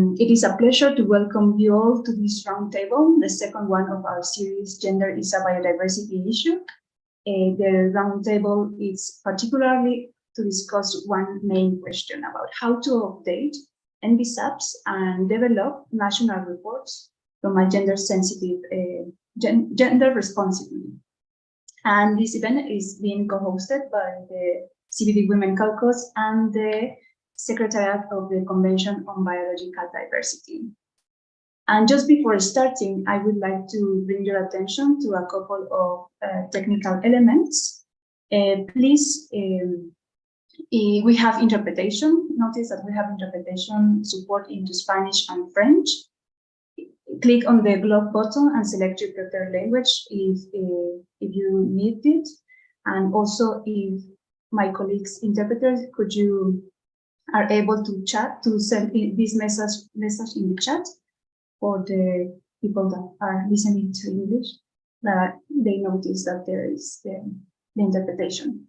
It is a pleasure to welcome you all to this roundtable, the second one of our series, Gender is a Biodiversity Issue. The roundtable is particularly to discuss one main question about how to update NBSAPs and develop national reports from a gender-sensitive, gender-responsibly. And this event is being co-hosted by the CBD Women Caucus and the Secretariat of the Convention on Biological Diversity. And just before starting, I would like to bring your attention to a couple of technical elements. Please, we have interpretation. Notice that we have interpretation support into Spanish and French. Click on the globe button and select your preferred language if you need it. And also, if my colleagues interpreters, could you are able to chat, to send this message in the chat for the people that are listening to English, that they notice that there is the interpretation.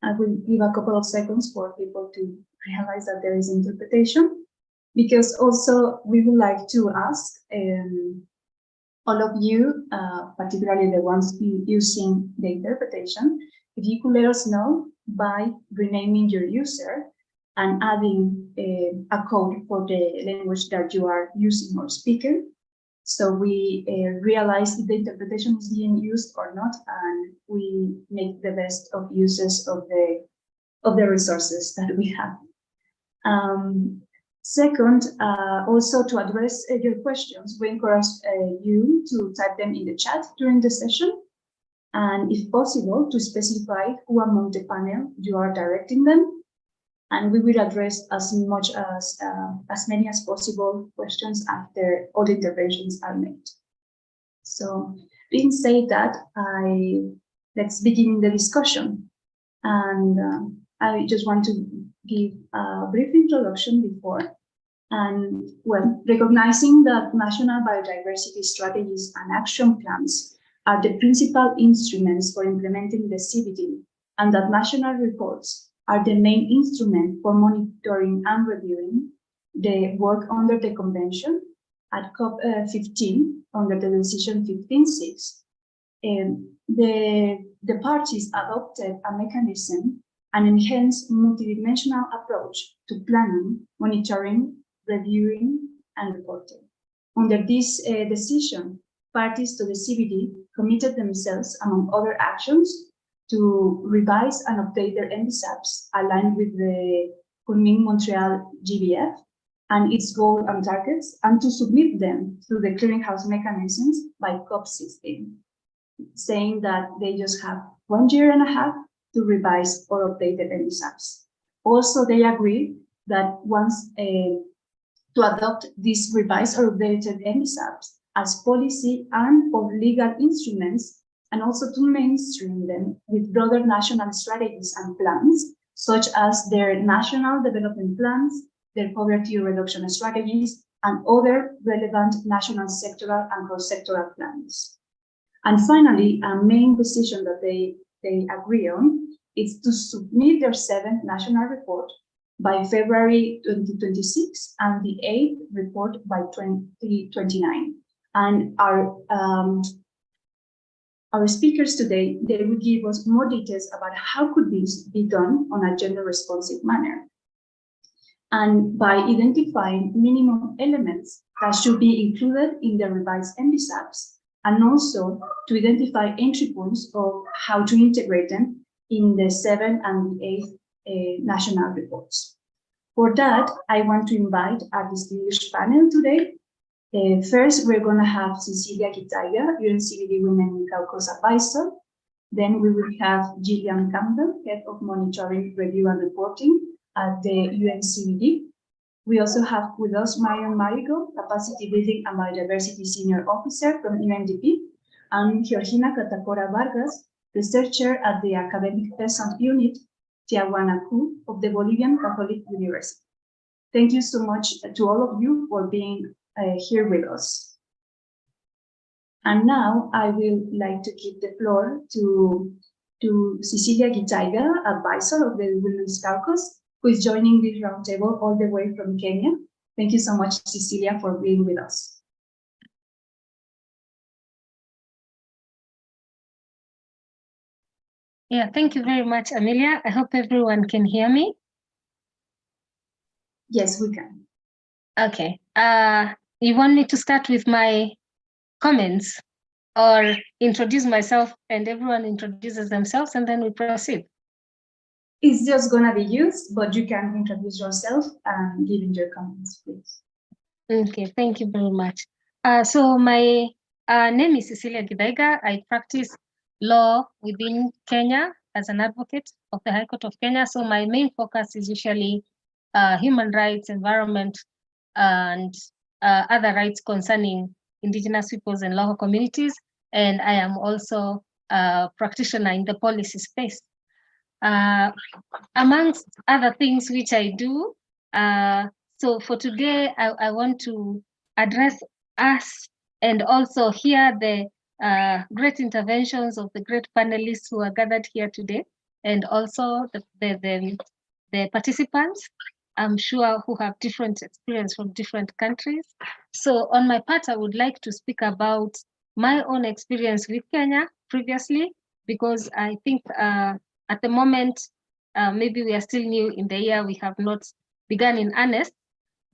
I will give a couple of seconds for people to realize that there is interpretation, because also we would like to ask all of you, particularly the ones using the interpretation, if you could let us know by renaming your user and adding a code for the language that you are using or speaking, so we realize if the interpretation is being used or not, and we make the best of uses of the resources that we have. Second, also to address your questions, we encourage you to type them in the chat during the session, and if possible, to specify who among the panel you are directing them, and we will address as many as possible questions after all the interventions are made. So, being said that, let's begin the discussion, and I just want to give a brief introduction before. And well, recognizing that national biodiversity strategies and action plans are the principal instruments for implementing the CBD, and that national reports are the main instrument for monitoring and reviewing the work under the convention at COP15 under the decision 15.6. The parties adopted a mechanism, an enhanced multidimensional approach to planning, monitoring, reviewing, and reporting. Under this decision, parties to the CBD committed themselves, among other actions, to revise and update their NBSAPs aligned with the Kunming-Montreal GBF and its goals and targets, and to submit them through the clearinghouse mechanisms by COP16, saying that they just have 1.5 years to revise or update their NBSAPs. Also, they agreed that once to adopt these revised or updated NBSAPs as policy and or legal instruments, and also to mainstream them with broader national strategies and plans, such as their national development plans, their poverty reduction strategies, and other relevant national sectoral and cross-sectoral plans. And finally, a main decision that they agree on is to submit their 7th national report by February 2026 and the 8th report by 2029. And our speakers today, they will give us more details about how could this be done on a gender-responsive manner, and by identifying minimum elements that should be included in the revised NBSAPs, and also to identify entry points of how to integrate them in the 7th and the 8th national reports. For that, I want to invite a distinguished panel today. First, we're going to have Cecilia Kitaiga, UNCBD Women Caucus Advisor. Then we will have Gillian Campbell, Head of Monitoring, Review and Reporting at the UNCBD. We also have with us Marion Marigo, Capacity Building and Biodiversity Senior Officer from UNDP, and Georgina Catacora Vargas, Researcher at the Academic Peasant Unit, Tiahuanacu, of the Bolivian Catholic University. Thank you so much to all of you for being here with us. And now I will like to give the floor to Cecilia Gitaiga, advisor of the Women's Caucus, who is joining this roundtable all the way from Kenya. Thank you so much, Cecilia, for being with us. Yeah, thank you very much, Amelia. I hope everyone can hear me. Yes, we can. Okay. You want me to start with my comments or introduce myself and everyone introduces themselves and then we proceed? It's just gonna be used, but you can introduce yourself and give in your comments, please. Okay, thank you very much. So my name is Cecilia Gidaiga. I practice law within Kenya as an advocate of the High Court of Kenya. So my main focus is usually human rights, environment, and other rights concerning indigenous peoples and local communities. And I am also a practitioner in the policy space. Amongst other things which I do, so for today, I want to address us and also hear the great interventions of the great panelists who are gathered here today, and also the participants, I'm sure, who have different experience from different countries. So on my part, I would like to speak about my own experience with Kenya previously, because I think at the moment, maybe we are still new in the year, we have not begun in earnest,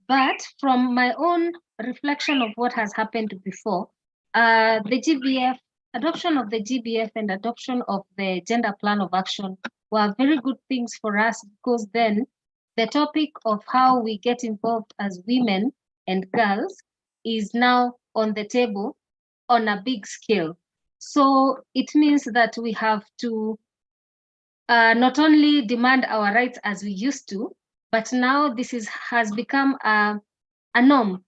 but from my own reflection of what has happened before, the GBF, adoption of the GBF and adoption of the Gender Plan of Action were very good things for us, because then the topic of how we get involved as women and girls is now on the table on a big scale. So it means that we have to not only demand our rights as we used to, but now this has become a norm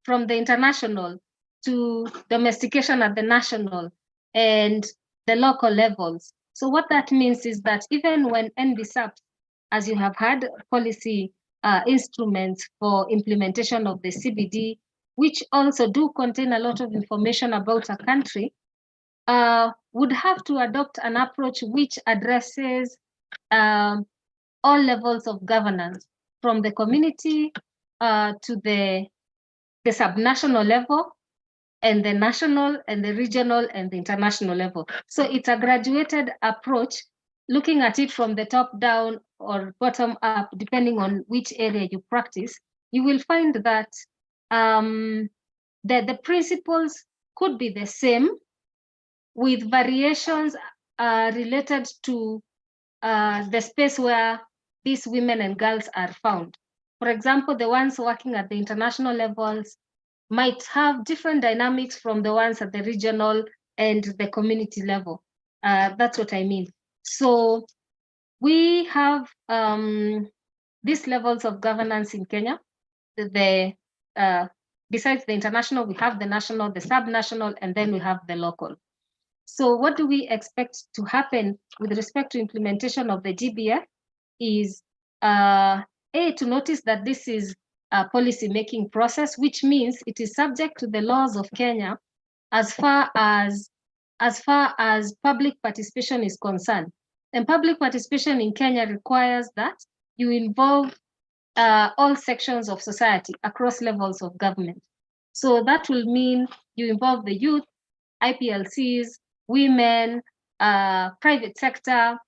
from the international to domestication at the national and the local levels. So what that means is that even when NBSAPs, as you have had, policy instruments for implementation of the CBD, which also do contain a lot of information about a country, would have to adopt an approach which addresses all levels of governance, from the community to the subnational level, and the national and the regional and the international level. So it's a graduated approach, looking at it from the top down or bottom up, depending on which area you practice. You will find that the principles could be the same, with variations related to the space where these women and girls are found. For example, the ones working at the international levels might have different dynamics from the ones at the regional and the community level. That's what I mean. So we have these levels of governance in Kenya. Besides the international, we have the national, the subnational, and then we have the local. So what do we expect to happen with respect to implementation of the GBF is to notice that this is a policy making process, which means it is subject to the laws of Kenya as far as public participation is concerned. And public participation in Kenya requires that you involve all sections of society across levels of government. So that will mean you involve the youth, IPLCs, women, private sector,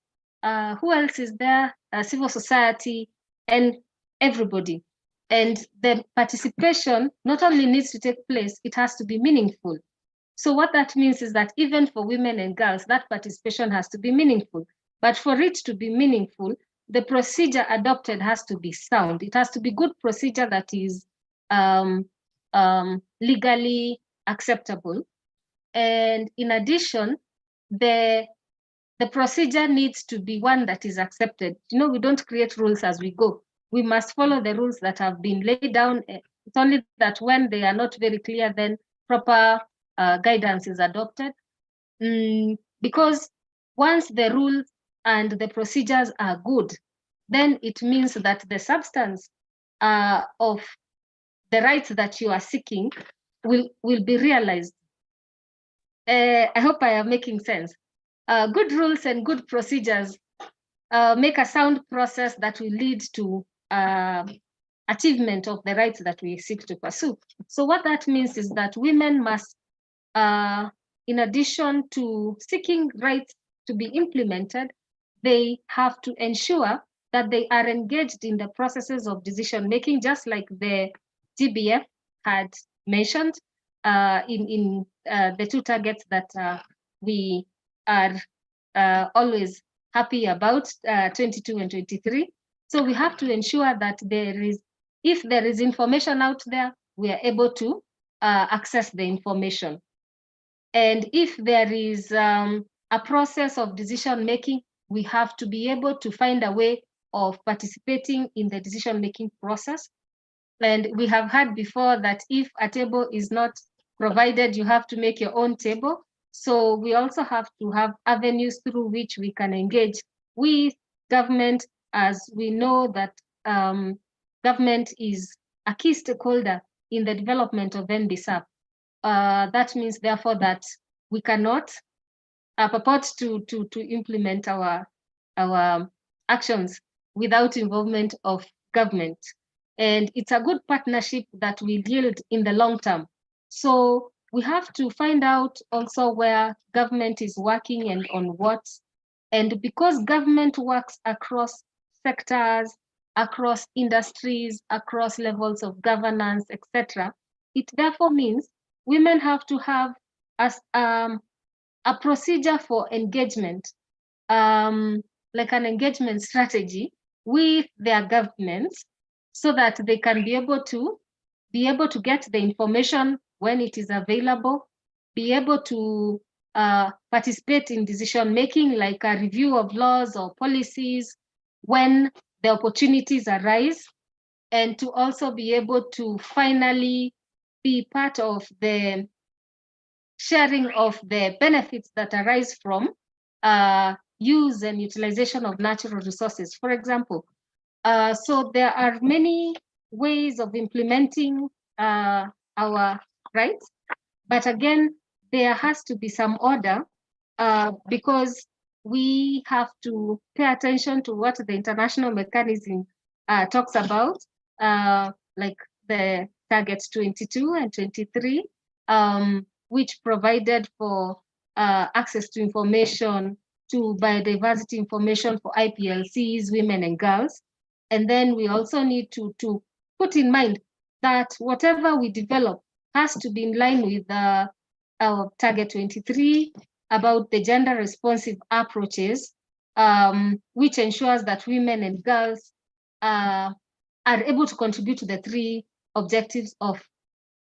who else is there? Civil society, and everybody. And the participation not only needs to take place, it has to be meaningful. So what that means is that even for women and girls, that participation has to be meaningful. But for it to be meaningful, the procedure adopted has to be sound. It has to be good procedure that is legally acceptable. And in addition, the procedure needs to be one that is accepted. You know, we don't create rules as we go. We must follow the rules that have been laid down. It's only that when they are not very clear, then proper guidance is adopted. Because once the rules and the procedures are good, then it means that the substance of the rights that you are seeking will be realized. I hope I am making sense. Good rules and good procedures make a sound process that will lead to achievement of the rights that we seek to pursue. So what that means is that women must, in addition to seeking rights to be implemented, they have to ensure that they are engaged in the processes of decision making, just like the GBF had mentioned in the two targets that we are always happy about, 22 and 23. So we have to ensure that if there is information out there, we are able to access the information. And if there is a process of decision making, we have to be able to find a way of participating in the decision making process. And we have heard before that if a table is not provided, you have to make your own table. So we also have to have avenues through which we can engage with government, as we know that government is a key stakeholder in the development of NBSAP. That means, therefore, that we cannot purport to implement our actions without involvement of government. And it's a good partnership that will yield in the long term. So we have to find out also where government is working and on what. And because government works across sectors, across industries, across levels of governance, etc., it therefore means women have to have a procedure for engagement, like an engagement strategy with their governments, so that they can be able to get the information when it is available, be able to participate in decision making, like a review of laws or policies when the opportunities arise, and to also be able to finally be part of the sharing of the benefits that arise from use and utilization of natural resources, for example. So there are many ways of implementing our rights, but again, there has to be some order because we have to pay attention to what the international mechanism talks about, like the targets 22 and 23, which provided for access to information, to biodiversity information for IPLCs, women and girls. And then we also need to put in mind that whatever we develop has to be in line with our target 23 about the gender responsive approaches, which ensures that women and girls are able to contribute to the three objectives of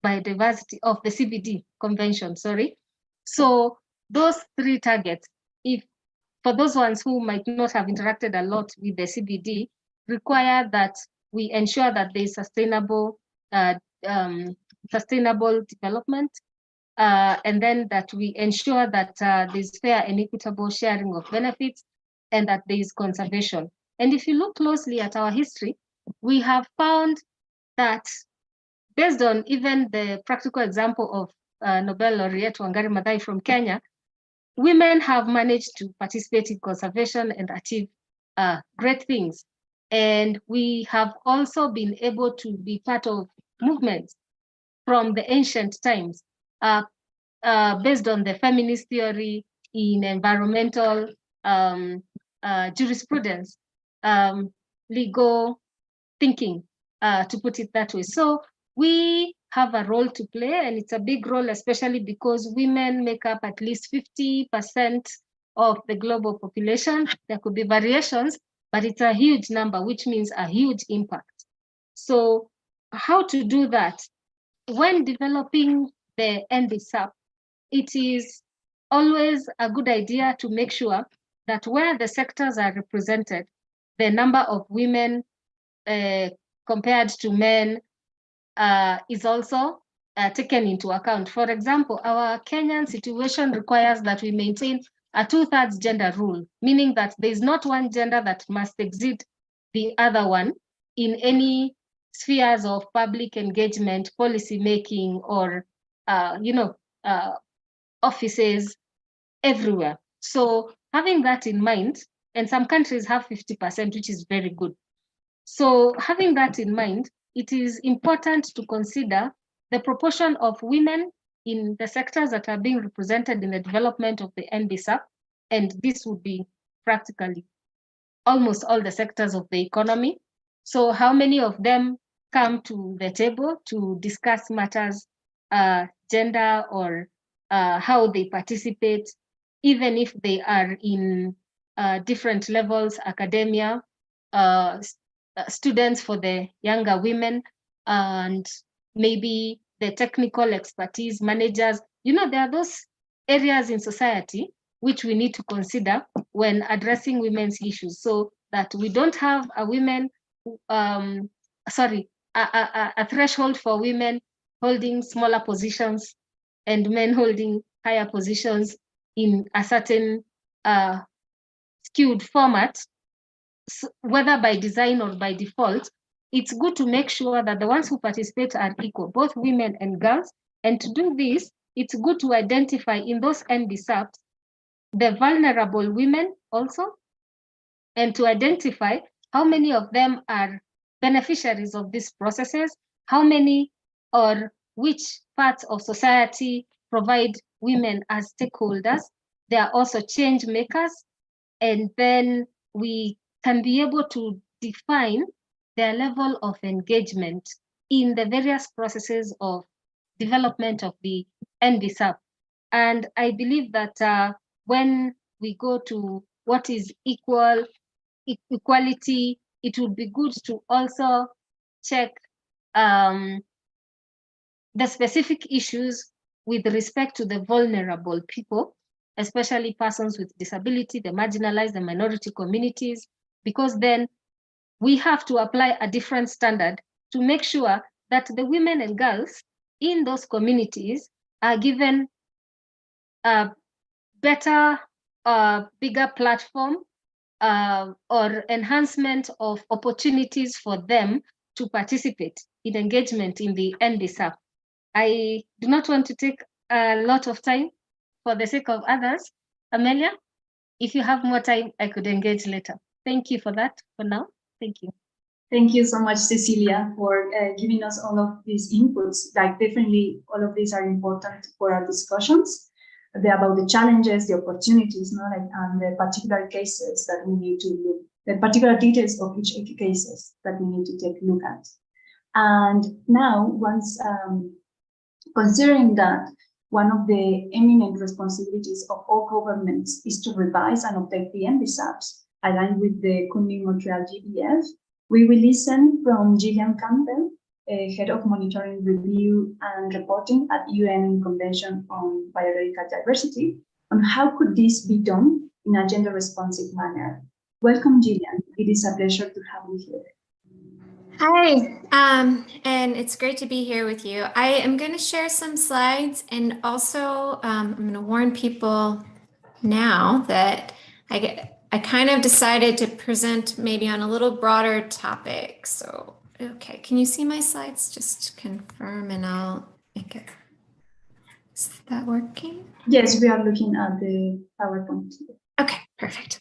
biodiversity of the CBD convention, sorry. So those three targets, if for those ones who might not have interacted a lot with the CBD, require that we ensure that there is sustainable development, and then that we ensure that there's fair and equitable sharing of benefits, and that there is conservation. And if you look closely at our history, we have found that, based on even the practical example of Nobel laureate Wangari Maathai from Kenya, women have managed to participate in conservation and achieve great things. And we have also been able to be part of movements from the ancient times, based on the feminist theory in environmental jurisprudence, legal thinking, to put it that way. So we have a role to play, and it's a big role, especially because women make up at least 50% of the global population. There could be variations, but it's a huge number, which means a huge impact. So how to do that? When developing the NBSAP, it is always a good idea to make sure that where the sectors are represented, the number of women compared to men is also taken into account. For example, our Kenyan situation requires that we maintain a 2/3 gender rule, meaning that there is not one gender that must exceed the other one in any spheres of public engagement, policy making, or offices everywhere. So having that in mind, and some countries have 50%, which is very good. So having that in mind, it is important to consider the proportion of women in the sectors that are being represented in the development of the NBSAP, and this would be practically almost all the sectors of the economy. So how many of them come to the table to discuss matters, gender, or how they participate, even if they are in different levels, academia, students for the younger women, and maybe the technical expertise, managers. You know, there are those areas in society which we need to consider when addressing women's issues, so that we don't have a threshold for women holding smaller positions and men holding higher positions in a certain skewed format, whether by design or by default. It's good to make sure that the ones who participate are equal, both women and girls. And to do this, it's good to identify in those NBSAPs the vulnerable women also, and to identify how many of them are beneficiaries of these processes, how many or which parts of society provide women as stakeholders. They are also change makers, and then we can be able to define their level of engagement in the various processes of development of the NBSAP. And I believe that when we go to what is equality, it would be good to also check the specific issues with respect to the vulnerable people, especially persons with disability, the marginalized, the minority communities, because then we have to apply a different standard to make sure that the women and girls in those communities are given a better, bigger platform or enhancement of opportunities for them to participate in engagement in the NBSAP. I do not want to take a lot of time for the sake of others. Amelia, if you have more time, I could engage later. Thank you for that for now. Thank you. Thank you so much, Cecilia, for giving us all of these inputs. Like, definitely all of these are important for our discussions. They're about the challenges, the opportunities, and the particular cases that we need to look, the particular details of each cases that we need to take a look at. And now, once considering that one of the eminent responsibilities of all governments is to revise and update the NBSAPs aligned with the Kunming Montreal GBF, we will listen from Gillian Campbell, Head of Monitoring, Review and Reporting at UN Convention on Biodiversity, on how could this be done in a gender-responsive manner. Welcome, Gillian. It is a pleasure to have you here. Hi, and it's great to be here with you. I am going to share some slides, and also I'm going to warn people now that I kind of decided to present maybe on a little broader topic. So, okay, can you see my slides? Just to confirm, and I'll make it. Is that working? Yes, we are looking at the PowerPoint. Okay, perfect.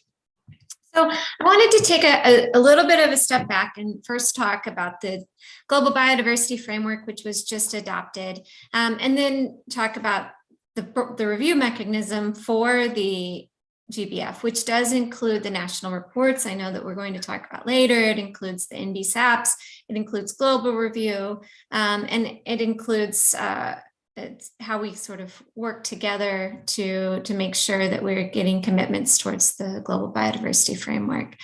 So I wanted to take a little bit of a step back and first talk about the Global Biodiversity Framework, which was just adopted, and then talk about the review mechanism for the GBF, which does include the national reports. I know that we're going to talk about later. It includes the NBSAPs, it includes global review, and it includes it's how we sort of work together to make sure that we're getting commitments towards the Global Biodiversity Framework.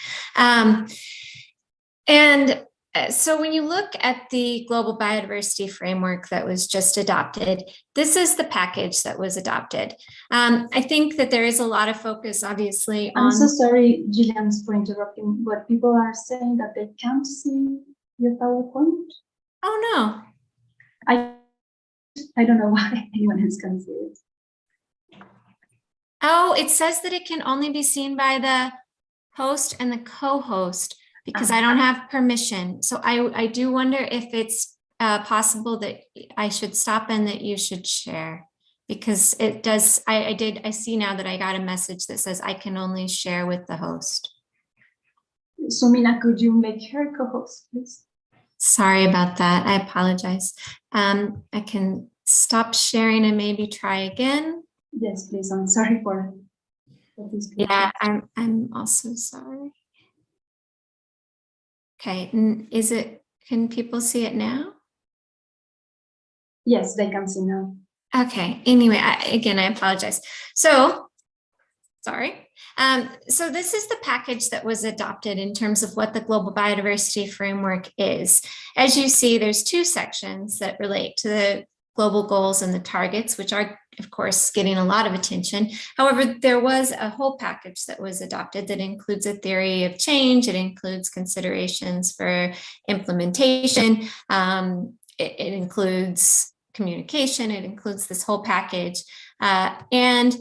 So when you look at the Global Biodiversity Framework that was just adopted, this is the package that was adopted. I think that there is a lot of focus, obviously, on— I'm so sorry, Gillian, for interrupting, but people are saying that they can't see your PowerPoint. Oh, no. I don't know why anyone else can see it. Oh, it says that it can only be seen by the host and the co-host because I don't have permission. So I do wonder if it's possible that I should stop and that you should share. because it does, I see now that I got a message that says I can only share with the host. So Mina, could you make her co-host, please? Sorry about that. I apologize. I can stop sharing and maybe try again. Yes, please. I'm sorry for this. Yeah, I'm also sorry. Okay, can people see it now? Yes, they can see now. Okay, anyway, again, I apologize. So, sorry. So this is the package that was adopted in terms of what the Global Biodiversity Framework is. As you see, there's two sections that relate to the global goals and the targets, which are, of course, getting a lot of attention. However, there was a whole package that was adopted that includes a theory of change. It includes considerations for implementation. It includes communication. It includes this whole package. And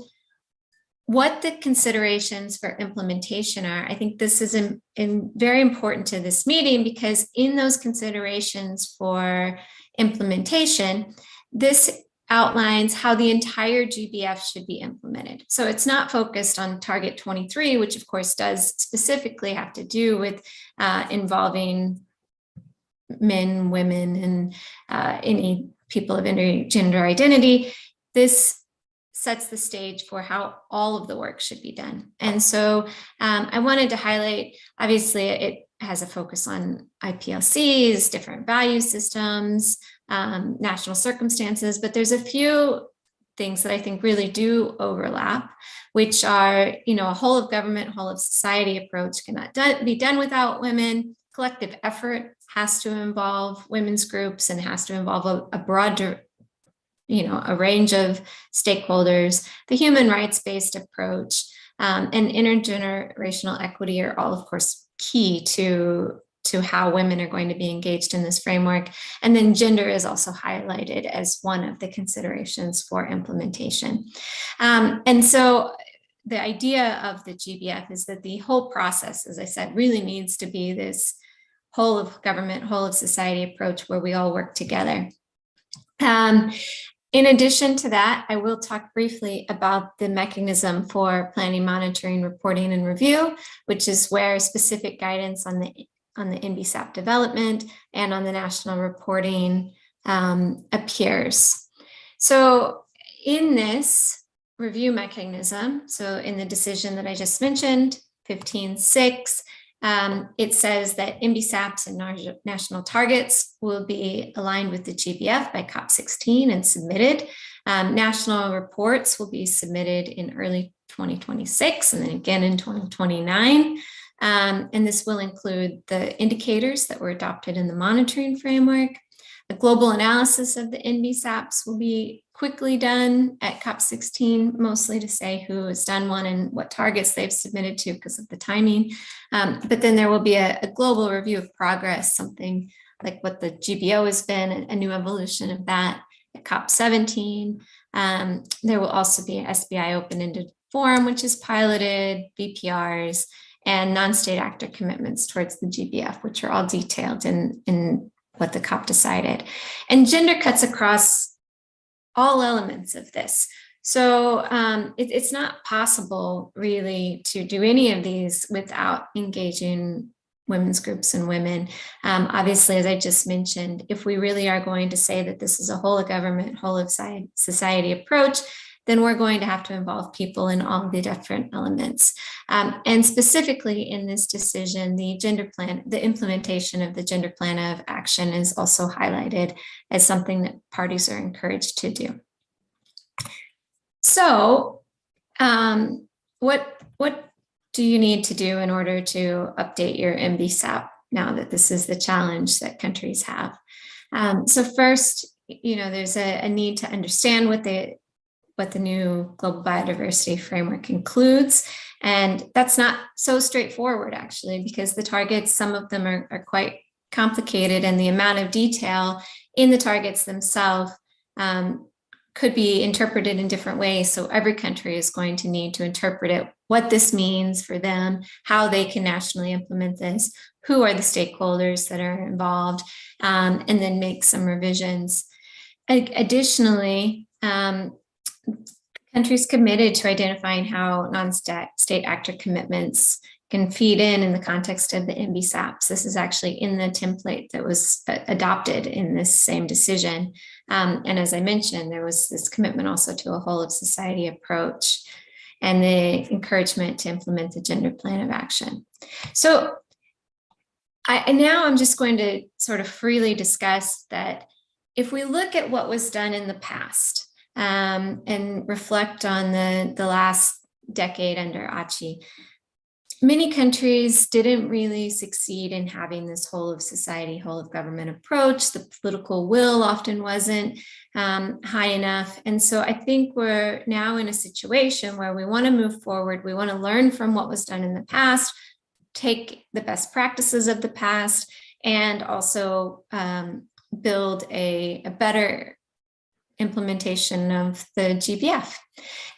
what the considerations for implementation are, I think this is very important to this meeting, because in those considerations for implementation, this outlines how the entire GBF should be implemented. So it's not focused on target 23, which of course does specifically have to do with involving men, women, and any people of any gender identity. This sets the stage for how all of the work should be done. And so I wanted to highlight, obviously it has a focus on IPLCs, different value systems, national circumstances, but there's a few things that I think really do overlap, which are, a whole of government, whole of society approach cannot be done without women. Collective effort has to involve women's groups and has to involve a broad, a range of stakeholders. The human rights-based approach and intergenerational equity are all, of course, key to how women are going to be engaged in this framework. And then gender is also highlighted as one of the considerations for implementation. And so the idea of the GBF is that the whole process, as I said, really needs to be this whole of government, whole of society approach where we all work together. In addition to that, I will talk briefly about the mechanism for planning, monitoring, reporting, and review, which is where specific guidance on the NBSAP development and on the national reporting appears. So in this review mechanism, so in the decision that I just mentioned, 15.6, it says that NBSAPs and national targets will be aligned with the GBF by COP16 and submitted. National reports will be submitted in early 2026 and then again in 2029. And this will include the indicators that were adopted in the monitoring framework. A global analysis of the NBSAPs will be quickly done at COP16, mostly to say who has done one and what targets they've submitted to because of the timing. But then there will be a global review of progress, something like what the GBO has been, a new evolution of that at COP17. There will also be an SBI open-ended forum, which is piloted, BPRs, and non-state actor commitments towards the GBF, which are all detailed in what the COP decided. And gender cuts across all elements of this. So it's not possible really to do any of these without engaging women's groups and women. Obviously, as I just mentioned, if we really are going to say that this is a whole of government, whole of society approach, then we're going to have to involve people in all the different elements. And specifically in this decision, the gender plan, the implementation of the gender plan of action is also highlighted as something that parties are encouraged to do. So what do you need to do in order to update your NBSAP now that this is the challenge that countries have? So first, there's a need to understand what the new Global Biodiversity Framework includes. And that's not so straightforward, actually, because the targets, some of them are quite complicated, and the amount of detail in the targets themselves could be interpreted in different ways. So every country is going to need to interpret it, what this means for them, how they can nationally implement this, who are the stakeholders that are involved, and then make some revisions. Additionally, countries committed to identifying how non-state actor commitments can feed in the context of the NBSAPs. This is actually in the template that was adopted in this same decision. And as I mentioned, there was this commitment also to a whole of society approach and the encouragement to implement the gender plan of action. So now I'm just going to sort of freely discuss that if we look at what was done in the past and reflect on the last decade under ACI, many countries didn't really succeed in having this whole of society, whole of government approach. The political will often wasn't high enough. And so I think we're now in a situation where we want to move forward. We want to learn from what was done in the past, take the best practices of the past, and also build a better implementation of the GBF.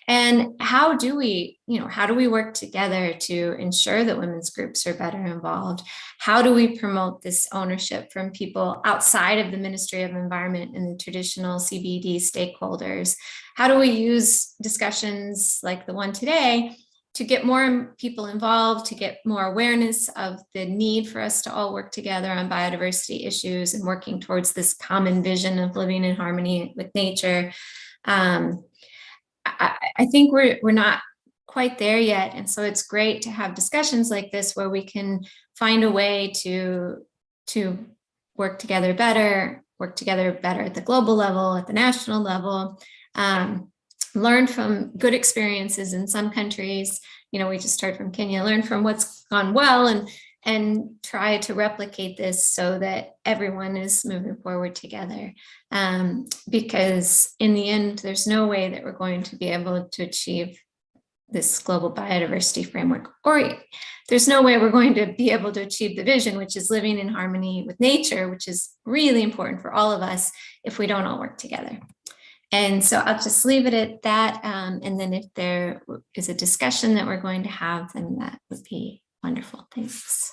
And how do we work together to ensure that women's groups are better involved? How do we promote this ownership from people outside of the Ministry of Environment and the traditional CBD stakeholders? How do we use discussions like the one today to get more people involved, to get more awareness of the need for us to all work together on biodiversity issues and working towards this common vision of living in harmony with nature? I think we're not quite there yet. And so it's great to have discussions like this where we can find a way to work together better at the global level, at the national level, learn from good experiences in some countries. We just heard from Kenya, learn from what's gone well and try to replicate this so that everyone is moving forward together. Because in the end, there's no way that we're going to be able to achieve this global biodiversity framework, or there's no way we're going to be able to achieve the vision, which is living in harmony with nature, which is really important for all of us if we don't all work together. And so I'll just leave it at that. And then if there is a discussion that we're going to have, then that would be wonderful. Thanks.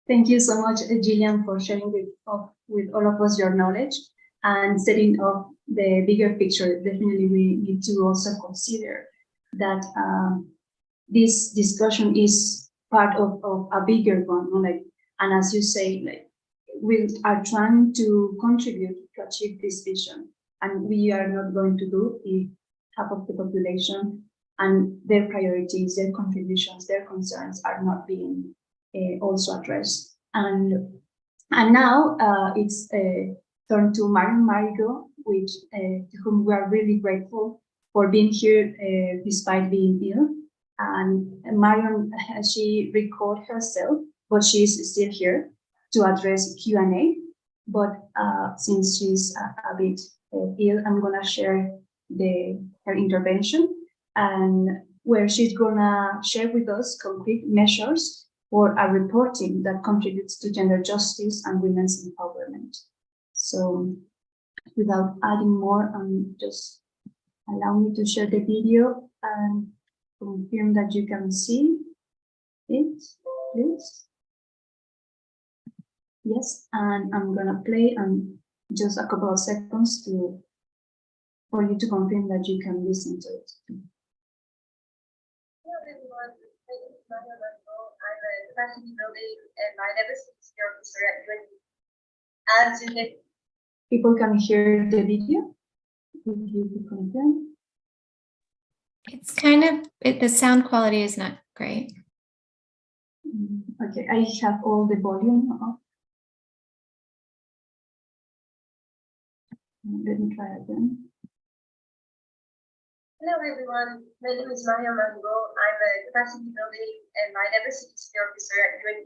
Thank you so much, Gillian, for sharing with all of us your knowledge and setting up the bigger picture. Definitely, we need to also consider that this discussion is part of a bigger one. And as you say, we are trying to contribute to achieve this vision. And we are not going to do if half of the population and their priorities, their contributions, their concerns are not being also addressed. And now it's turned to Marion Marigo, to whom we are really grateful for being here despite being ill. And Marion, she recorded herself, but she's still here to address Q&A. But since she's a bit ill, I'm gonna share her intervention, and where she's gonna share with us concrete measures for a reporting that contributes to gender justice and women's empowerment. So without adding more, just allow me to share the video and confirm that you can see it, please. Yes, and I'm gonna play just a couple of seconds for you to confirm that you can listen to it. Hello everyone, my name is Maria Marco. I'm a capacity building and biodiversity officer at UNB. As you can, People can hear the video. If you could confirm. It's kind of, the sound quality is not great. Okay, I have all the volume up. Let me try again. hello everyone, my name is Maria Marco. I'm a capacity building and biodiversity officer at UNB.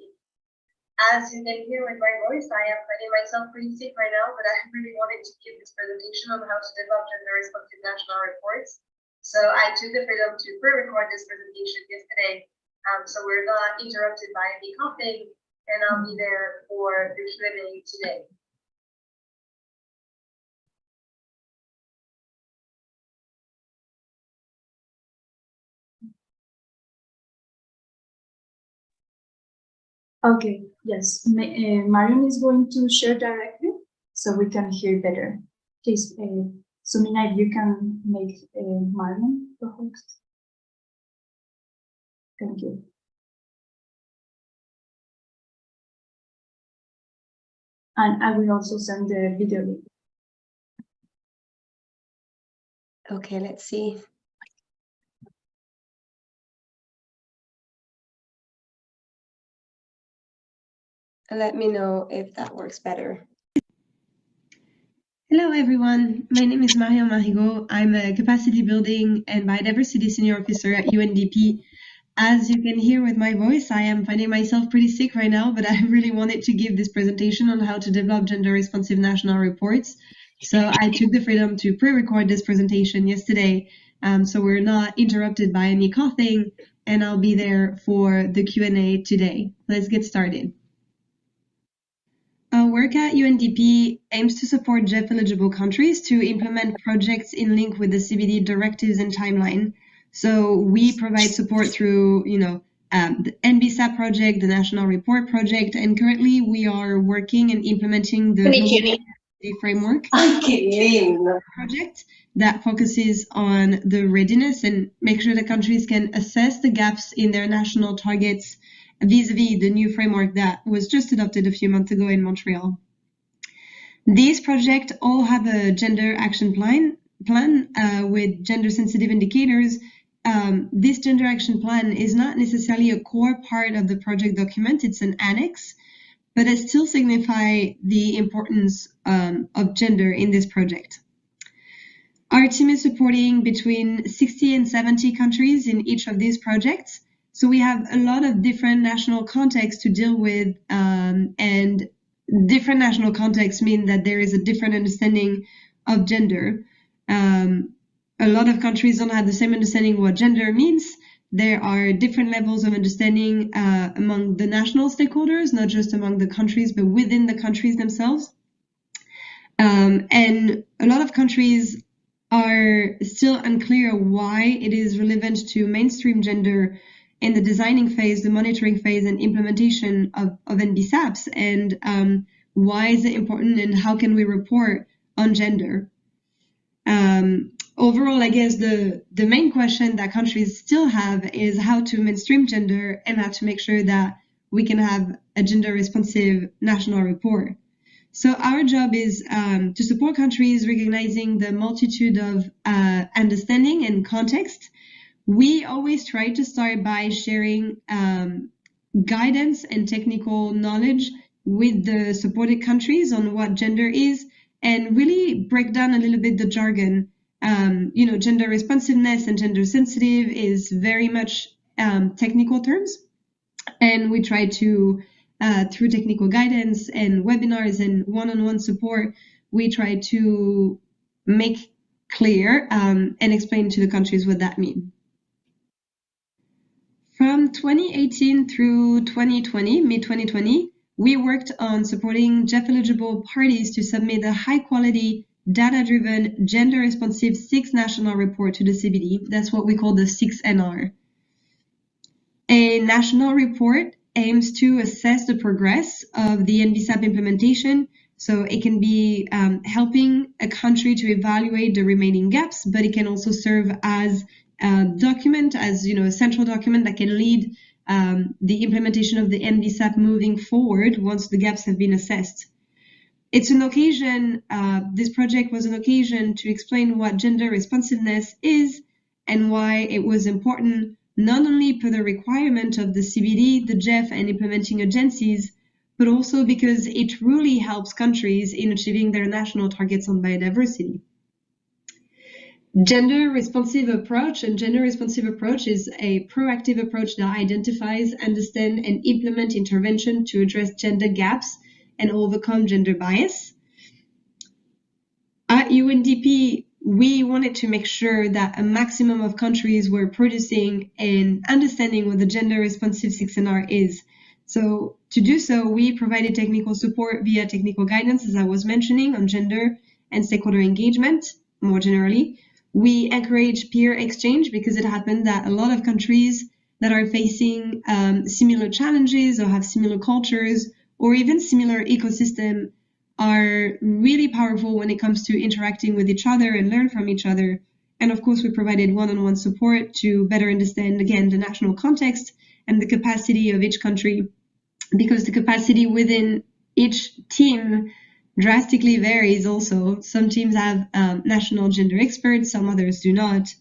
As you can hear with my voice, I am finding myself pretty sick right now, but I really wanted to give this presentation on how to develop gender responsive national reports. So I took the freedom to pre-record this presentation yesterday, so we're not interrupted by me coughing, and I'll be there for the Q&A today. Okay, yes, Marion is going to share directly so we can hear better. Please So Mina, if you can make Marlon the host. Thank you. And I will also send the video link. Okay, let's see. Let me know if that works better. Hello, everyone. My name is Marion Marigot. I'm a Capacity Building and Biodiversity Senior Officer at UNDP. As you can hear with my voice, I am finding myself pretty sick right now, but I really wanted to give this presentation on how to develop gender-responsive national reports. So I took the freedom to pre-record this presentation yesterday, so we're not interrupted by any coughing, and I'll be there for the Q&A today. Let's get started. Our work at UNDP aims to support GEF-eligible countries to implement projects in link with the CBD directives and timeline. So we provide support through, the NBSAP project, the National Report project, and currently we are working and implementing the Global Framework project that focuses on the readiness and make sure that countries can assess the gaps in their national targets vis-a-vis the new framework that was just adopted a few months ago in Montreal. These projects all have a gender action plan with gender-sensitive indicators. This gender action plan is not necessarily a core part of the project document, it's an annex, but it still signifies the importance of gender in this project. Our team is supporting between 60 and 70 countries in each of these projects. So we have a lot of different national contexts to deal with, and different national contexts mean that there is a different understanding of gender. A lot of countries don't have the same understanding of what gender means. There are different levels of understanding among the national stakeholders, not just among the countries, but within the countries themselves. And a lot of countries are still unclear why it is relevant to mainstream gender in the designing phase, the monitoring phase, and implementation of NBSAPs, and why is it important and how can we report on gender? Overall, I guess the main question that countries still have is how to mainstream gender and how to make sure that we can have a gender-responsive national report. So our job is to support countries recognizing the multitude of understanding and context. We always try to start by sharing guidance and technical knowledge with the supported countries on what gender is, and really break down a little bit the jargon. Gender responsiveness and gender sensitive is very much technical terms, and we try to, through technical guidance and webinars and one-on-one support, we try to make clear and explain to the countries what that means. From 2018 through 2020, mid-2020, we worked on supporting GEF-eligible parties to submit a high-quality, data-driven, gender-responsive 6 national report to the CBD. That's what we call the 6NR. A national report aims to assess the progress of the NBSAP implementation, so it can be helping a country to evaluate the remaining gaps, but it can also serve as document, as a central document that can lead the implementation of the NBSAP moving forward once the gaps have been assessed. It's an occasion, this project was an occasion to explain what gender responsiveness is and why it was important, not only per the requirement of the CBD, the GEF, and implementing agencies, but also because it really helps countries in achieving their national targets on biodiversity. Gender-responsive approach is a proactive approach that identifies, understands, and implements intervention to address gender gaps and overcome gender bias. At UNDP, we wanted to make sure that a maximum of countries were producing and understanding what the gender-responsive 6NR is. So to do so, we provided technical support via technical guidance, as I was mentioning, on gender and stakeholder engagement more generally. We encourage peer exchange because it happened that a lot of countries that are facing similar challenges or have similar cultures or even similar ecosystem are really powerful when it comes to interacting with each other and learn from each other. And of course, we provided one-on-one support to better understand, again, the national context and the capacity of each country, because the capacity within each team drastically varies also. Some teams have national gender experts, some others do not.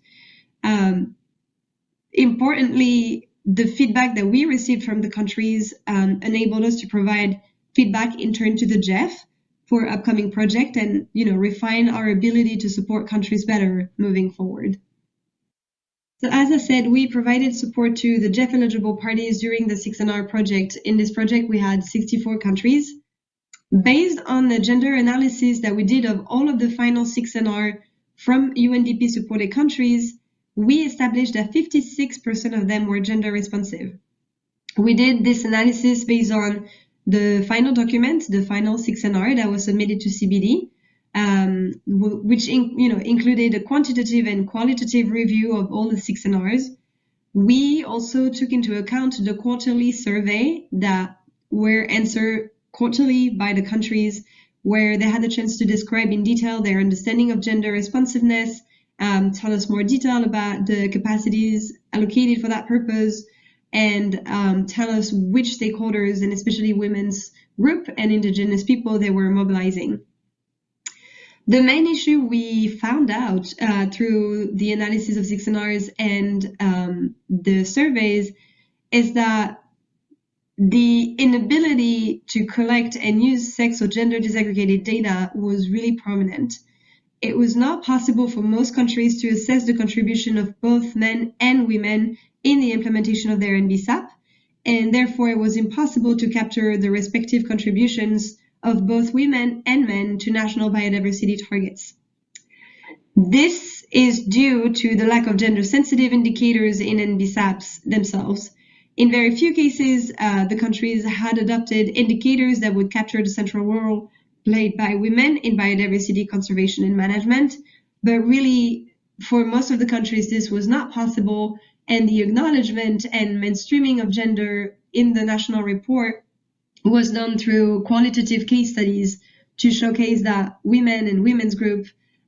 Importantly, the feedback that we received from the countries enabled us to provide feedback in turn to the GEF for upcoming project and, refine our ability to support countries better moving forward. So as I said, we provided support to the GEF eligible parties during the 6NR project. In this project, we had 64 countries. Based on the gender analysis that we did of all of the final 6NR from UNDP supported countries, we established that 56% of them were gender responsive. We did this analysis based on the final document, the final 6NR that was submitted to CBD, which included a quantitative and qualitative review of all the 6NRs. We also took into account the quarterly survey that were answered quarterly by the countries, where they had a chance to describe in detail their understanding of gender responsiveness, tell us more detail about the capacities allocated for that purpose, and tell us which stakeholders, and especially women's group and indigenous people, they were mobilizing. The main issue we found out through the analysis of 6NRs and the surveys is that the inability to collect and use sex or gender disaggregated data was really prominent. It was not possible for most countries to assess the contribution of both men and women in the implementation of their NBSAP, and therefore it was impossible to capture the respective contributions of both women and men to national biodiversity targets. This is due to the lack of gender-sensitive indicators in NBSAPs themselves. In very few cases, the countries had adopted indicators that would capture the central role played by women in biodiversity conservation and management, but really, for most of the countries, this was not possible, and the acknowledgement and mainstreaming of gender in the national report was done through qualitative case studies to showcase that women and women's group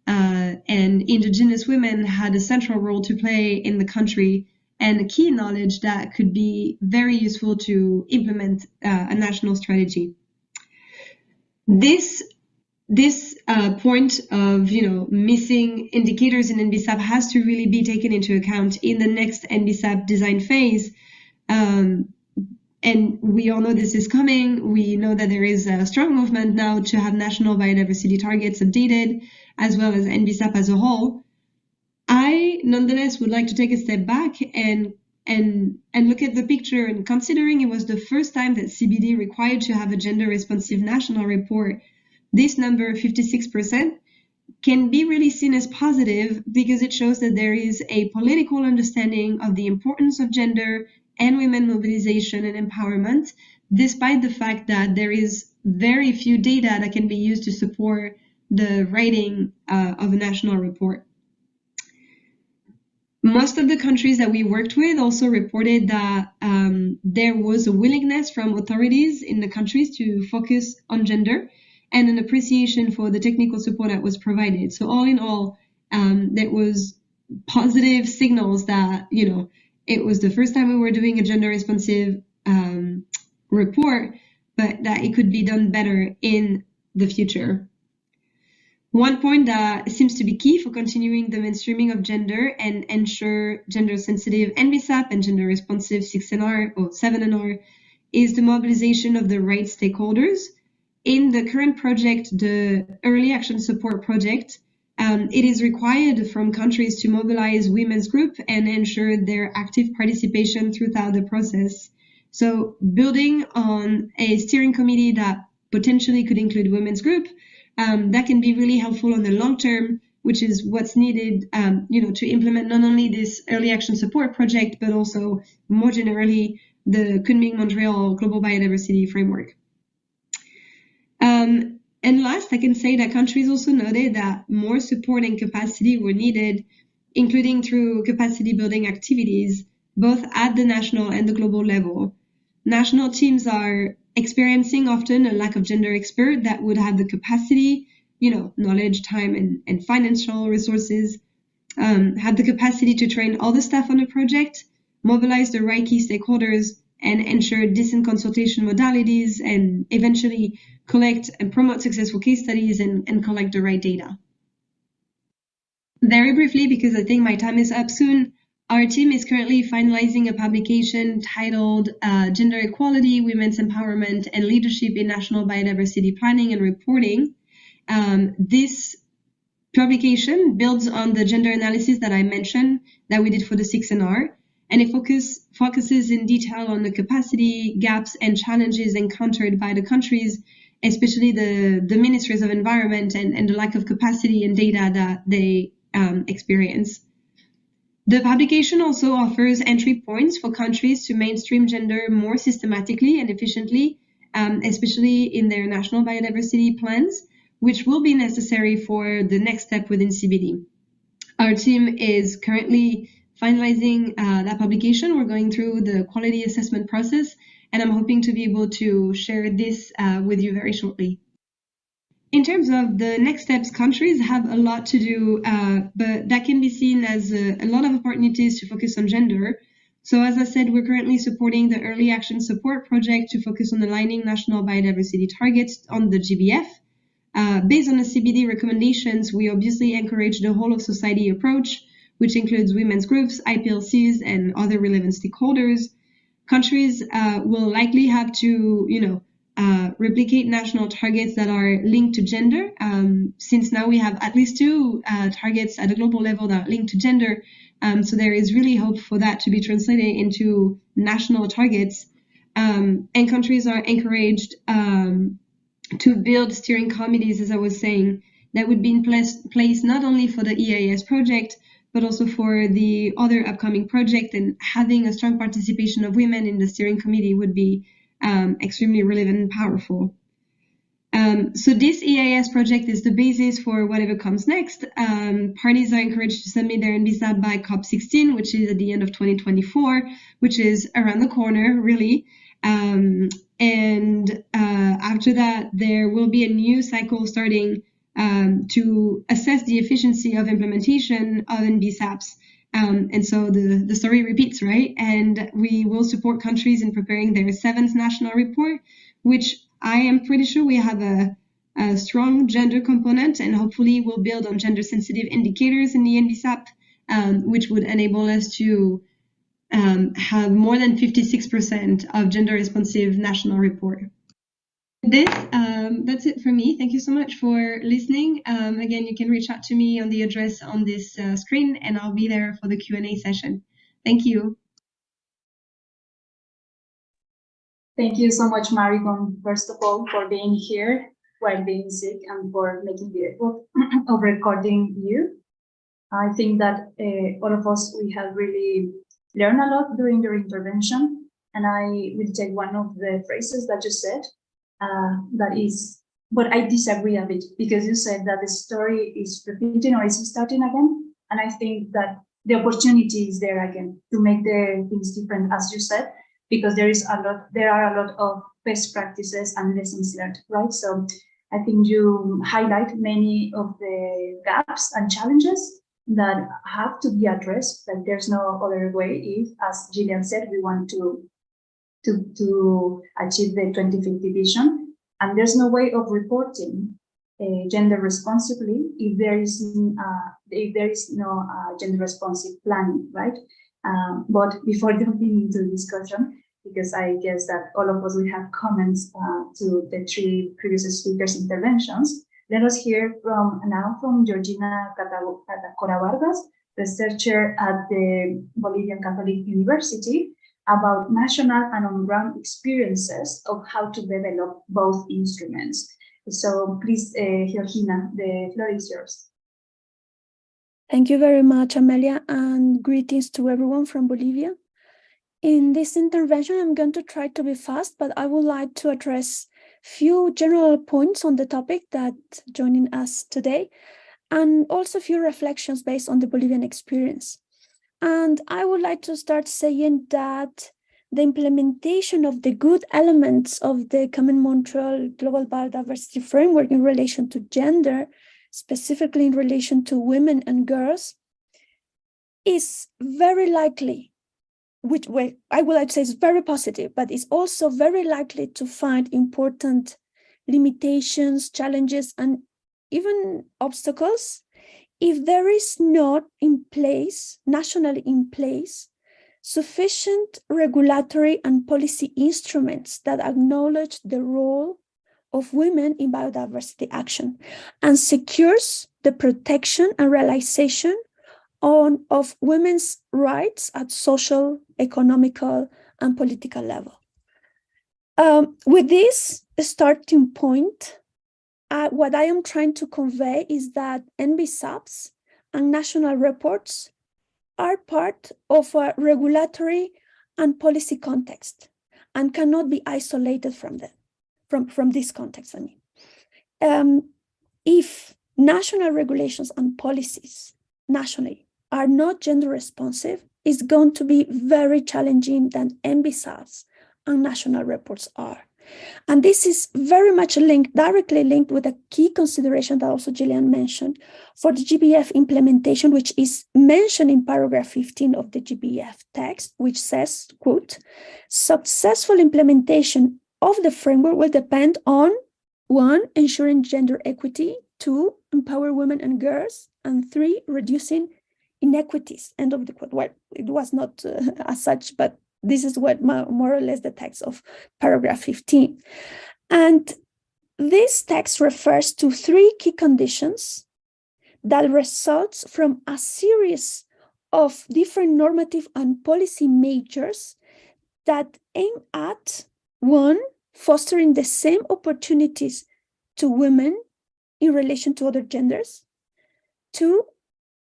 and indigenous women had a central role to play in the country, and a key knowledge that could be very useful to implement a national strategy. This point of missing indicators in NBSAP has to really be taken into account in the next NBSAP design phase. And we all know this is coming. We know that there is a strong movement now to have national biodiversity targets updated, as well as NBSAP as a whole. I, nonetheless, would like to take a step back and look at the picture, and considering it was the first time that CBD required to have a gender-responsive national report, this number, 56%, can be really seen as positive because it shows that there is a political understanding of the importance of gender and women mobilization and empowerment, despite the fact that there is very few data that can be used to support the writing of a national report. Most of the countries that we worked with also reported that there was a willingness from authorities in the countries to focus on gender and an appreciation for the technical support that was provided. So all in all, there was positive signals that, it was the first time we were doing a gender responsive report, but that it could be done better in the future. One point that seems to be key for continuing the mainstreaming of gender and ensure gender-sensitive NBSAP and gender-responsive 6NR or 7NR is the mobilization of the right stakeholders. In the current project, the Early Action Support Project, it is required from countries to mobilize women's group and ensure their active participation throughout the process. So building on a steering committee that potentially could include women's group, that can be really helpful on the long term, which is what's needed, to implement not only this Early Action Support Project, but also more generally the Kunming-Montreal Global Biodiversity Framework. And last, I can say that countries also noted that more support and capacity were needed, including through capacity building activities, both at the national and the global level. national teams are experiencing often a lack of gender expert that would have the capacity, knowledge, time, and financial resources, have the capacity to train all the staff on a project, mobilize the right key stakeholders, and ensure decent consultation modalities, and eventually collect and promote successful case studies and collect the right data. Very briefly, because I think my time is up soon, our team is currently finalizing a publication titled Gender Equality, Women's Empowerment, and Leadership in National Biodiversity Planning and Reporting. This publication builds on the gender analysis that I mentioned that we did for the 6NR, and it focuses in detail on the capacity, gaps, and challenges encountered by the countries, especially the ministries of environment and the lack of capacity and data that they experience. The publication also offers entry points for countries to mainstream gender more systematically and efficiently, especially in their national biodiversity plans, which will be necessary for the next step within CBD. Our team is currently finalizing that publication. We're going through the quality assessment process, and I'm hoping to be able to share this with you very shortly. In terms of the next steps, countries have a lot to do, but that can be seen as a lot of opportunities to focus on gender. So as I said, we're currently supporting the Early Action Support Project to focus on aligning national biodiversity targets on the GBF. Based on the CBD recommendations, we obviously encourage the whole of society approach, which includes women's groups, IPLCs, and other relevant stakeholders. Countries will likely have to, replicate national targets that are linked to gender. Since now we have at least 2 targets at a global level that are linked to gender. So there is really hope for that to be translated into national targets. And countries are encouraged to build steering committees, as I was saying, that would be in place not only for the EAS project, but also for the other upcoming project, and having a strong participation of women in the steering committee would be extremely relevant and powerful. So this EAS project is the basis for whatever comes next. Parties are encouraged to submit their NBSAP by COP16, which is at the end of 2024, which is around the corner, really. After that, there will be a new cycle starting to assess the efficiency of implementation of NBSAPs. And so the story repeats, right? And we will support countries in preparing their 7th national report, which I am pretty sure we have a strong gender component, and hopefully we'll build on gender sensitive indicators in the NBSAP, which would enable us to have more than 56% of gender responsive national report. That's it for me. Thank you so much for listening. Again, you can reach out to me on the address on this screen, and I'll be there for the Q&A session. Thank you. Thank you so much, Marigon, first of all, for being here while being sick and for making the effort of recording you. I think that all of us, we have really learned a lot during your intervention, and I will take one of the phrases that you said, that is, but I disagree a bit, because you said that the story is repeating or is starting again, and I think that the opportunity is there again to make the things different, as you said, because there are a lot of best practices and lessons learned, right? So I think you highlight many of the gaps and challenges that have to be addressed, that there's no other way if, as Gillian said, we want to achieve the 2050 vision. And there's no way of reporting gender responsibly if there is no gender responsive planning, right? But before jumping into the discussion, because I guess that all of us will have comments to the 3 previous speakers' interventions, let us hear from Georgina Catacora Vargas, researcher at the Bolivian Catholic University, about national and on-ground experiences of how to develop both instruments. So please, Georgina, the floor is yours. Thank you very much, Amelia, and greetings to everyone from Bolivia. In this intervention, I'm going to try to be fast, but I would like to address few general points on the topic that joining us today, and also a few reflections based on the Bolivian experience. And I would like to start saying that the implementation of the good elements of the Common Montreal Global Biodiversity Framework in relation to gender, specifically in relation to women and girls, is very likely, which way I would like to say is very positive, but is also very likely to find important limitations, challenges, and even obstacles if there is not in place, nationally in place, sufficient regulatory and policy instruments that acknowledge the role of women in biodiversity action and secures the protection and realization of women's rights at social, economical, and political level. With this starting point, what I am trying to convey is that NBSAPs and national reports are part of a regulatory and policy context and cannot be isolated from them, from this context. If national regulations and policies nationally are not gender responsive, it's going to be very challenging than NBSAPs and national reports are. And this is very much directly linked with a key consideration that also Gillian mentioned for the GBF implementation, which is mentioned in paragraph 15 of the GBF text, which says, quote, successful implementation of the framework will depend on 1, ensuring gender equity, 2, empower women and girls, and 3, reducing inequities, end of the quote. Well, it was not as such, but this is what more or less the text of paragraph 15. And this text refers to 3 key conditions that results from a series of different normative and policy measures that aim at 1, fostering the same opportunities to women in relation to other genders, 2,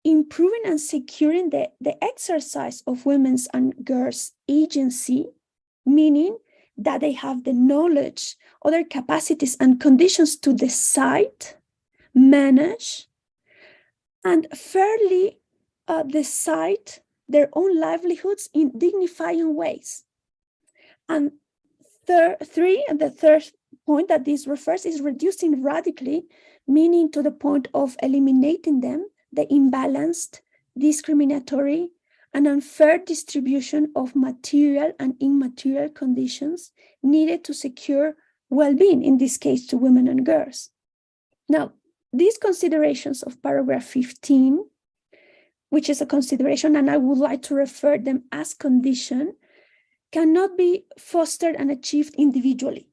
improving and securing the exercise of women's and girls' agency, meaning that they have the knowledge, other capacities and conditions to decide, manage, and fairly decide their own livelihoods in dignifying ways. And 3, and the third point that this refers is reducing radically, meaning to the point of eliminating them, the imbalanced, discriminatory, and unfair distribution of material and immaterial conditions needed to secure well-being, in this case to women and girls. Now, these considerations of paragraph 15, which is a consideration, and I would like to refer them as condition, cannot be fostered and achieved individually.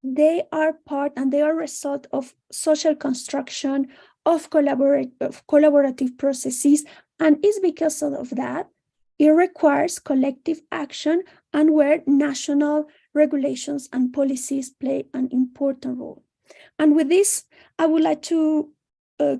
They are part and they are a result of social construction, of collaborative processes, and it's because of that it requires collective action and where national regulations and policies play an important role. And with this, I would like to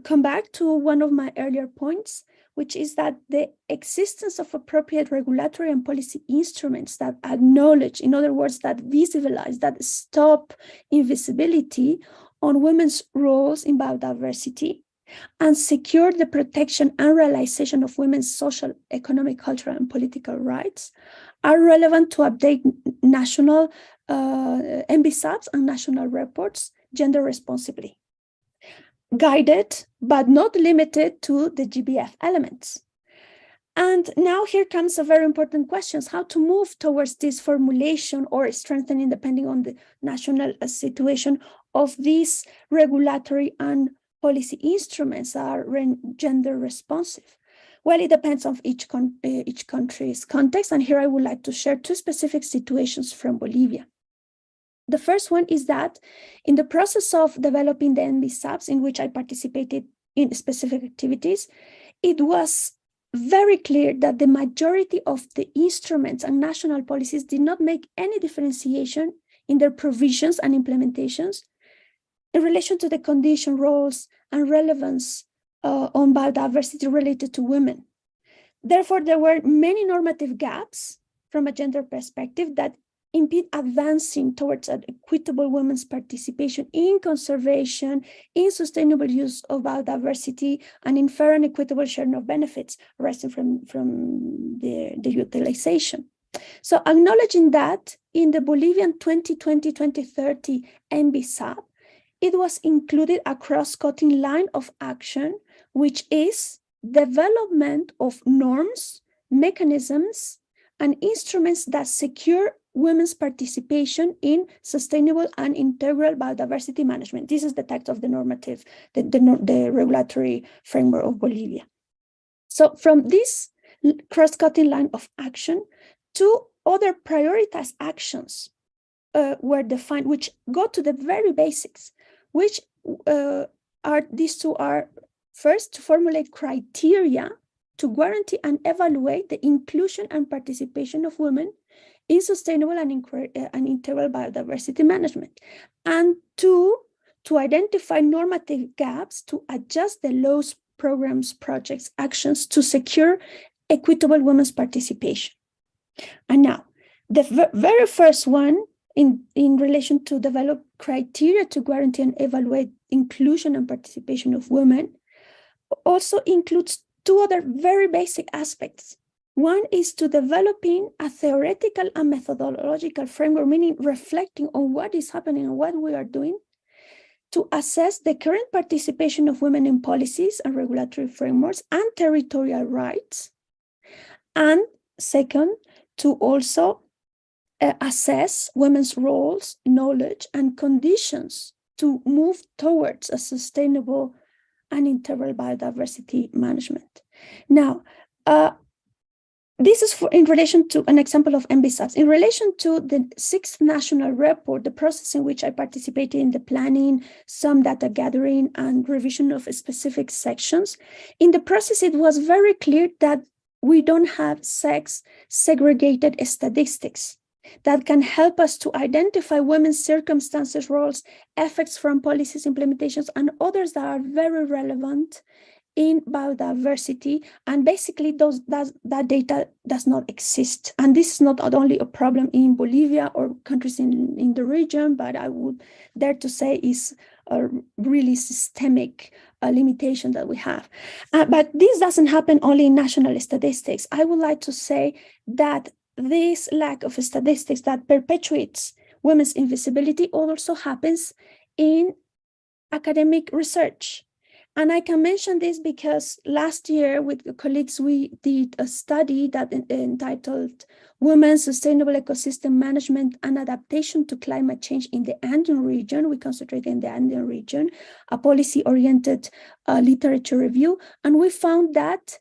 come back to one of my earlier points, which is that the existence of appropriate regulatory and policy instruments that acknowledge, in other words, that visibilize, that stop invisibility on women's roles in biodiversity and secure the protection and realization of women's social, economic, cultural, and political rights are relevant to update national NBSAPs and national reports gender responsibly, guided but not limited to the GBF elements. And now here comes a very important question: how to move towards this formulation or strengthening, depending on the national situation, of these regulatory and policy instruments that are gender responsive. Well, it depends on each country's context, and here I would like to share 2 specific situations from Bolivia. The first one is that in the process of developing the NBSAPs, in which I participated in specific activities, it was very clear that the majority of the instruments and national policies did not make any differentiation in their provisions and implementations in relation to the condition, roles, and relevance on biodiversity related to women. Therefore, there were many normative gaps from a gender perspective that impede advancing towards an equitable women's participation in conservation, in sustainable use of biodiversity, and in fair and equitable sharing of benefits arising from the utilization. So acknowledging that in the Bolivian 2020-2030 NBSAP, it was included a cross-cutting line of action, which is development of norms, mechanisms, and instruments that secure women's participation in sustainable and integral biodiversity management. This is the text of the normative, the regulatory framework of Bolivia. So from this cross-cutting line of action, two other prioritized actions were defined, which go to the very basics, which these two are first to formulate criteria to guarantee and evaluate the inclusion and participation of women in sustainable and integral biodiversity management, and two, to identify normative gaps to adjust the laws, programs, projects, actions to secure equitable women's participation. And now, the very first one in relation to develop criteria to guarantee and evaluate inclusion and participation of women also includes two other very basic aspects. One is to developing a theoretical and methodological framework, meaning reflecting on what is happening and what we are doing to assess the current participation of women in policies and regulatory frameworks and territorial rights. And second, to also assess women's roles, knowledge, and conditions to move towards a sustainable and integral biodiversity management. Now, this is in relation to an example of NBSAPs. In relation to the 6th national report, the process in which I participated in the planning, some data gathering, and revision of specific sections, in the process, it was very clear that we don't have sex segregated statistics that can help us to identify women's circumstances, roles, effects from policies, implementations, and others that are very relevant in biodiversity. And basically that data does not exist. And this is not only a problem in Bolivia or countries in the region, but I would dare to say is a really systemic limitation that we have. But this doesn't happen only in national statistics. I would like to say that this lack of statistics that perpetuates women's invisibility also happens in academic research. And I can mention this because last year with colleagues, we did a study that entitled Women's Sustainable Ecosystem Management and Adaptation to Climate Change in the Andean Region. We concentrated in the Andean region, a policy-oriented literature review. And we found that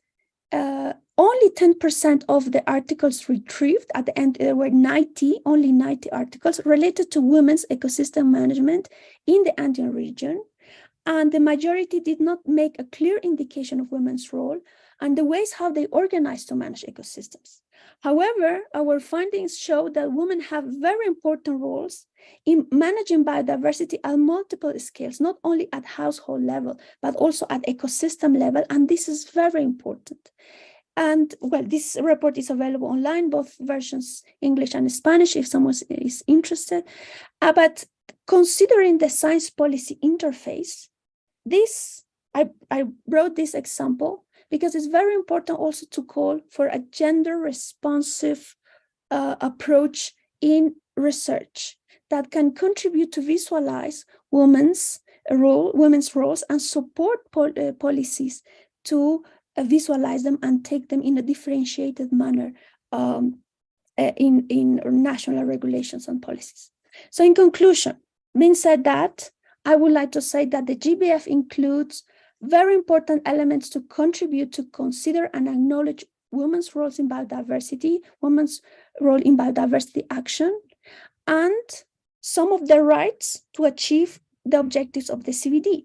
only 10% of the articles retrieved at the end, there were only 90 articles related to women's ecosystem management in the Andean region. And the majority did not make a clear indication of women's role and the ways how they organize to manage ecosystems. However, our findings show that women have very important roles in managing biodiversity at multiple scales, not only at household level, but also at ecosystem level. And this is very important. And well, this report is available online, both versions, English and Spanish, if someone is interested. But considering the science policy interface, I brought this example because it's very important also to call for a gender responsive approach in research that can contribute to visualize women's roles and support policies to visualize them and take them in a differentiated manner in national regulations and policies. So in conclusion, being said that, I would like to say that the GBF includes very important elements to contribute to consider and acknowledge women's roles in biodiversity, women's role in biodiversity action, and some of their rights to achieve the objectives of the CBD.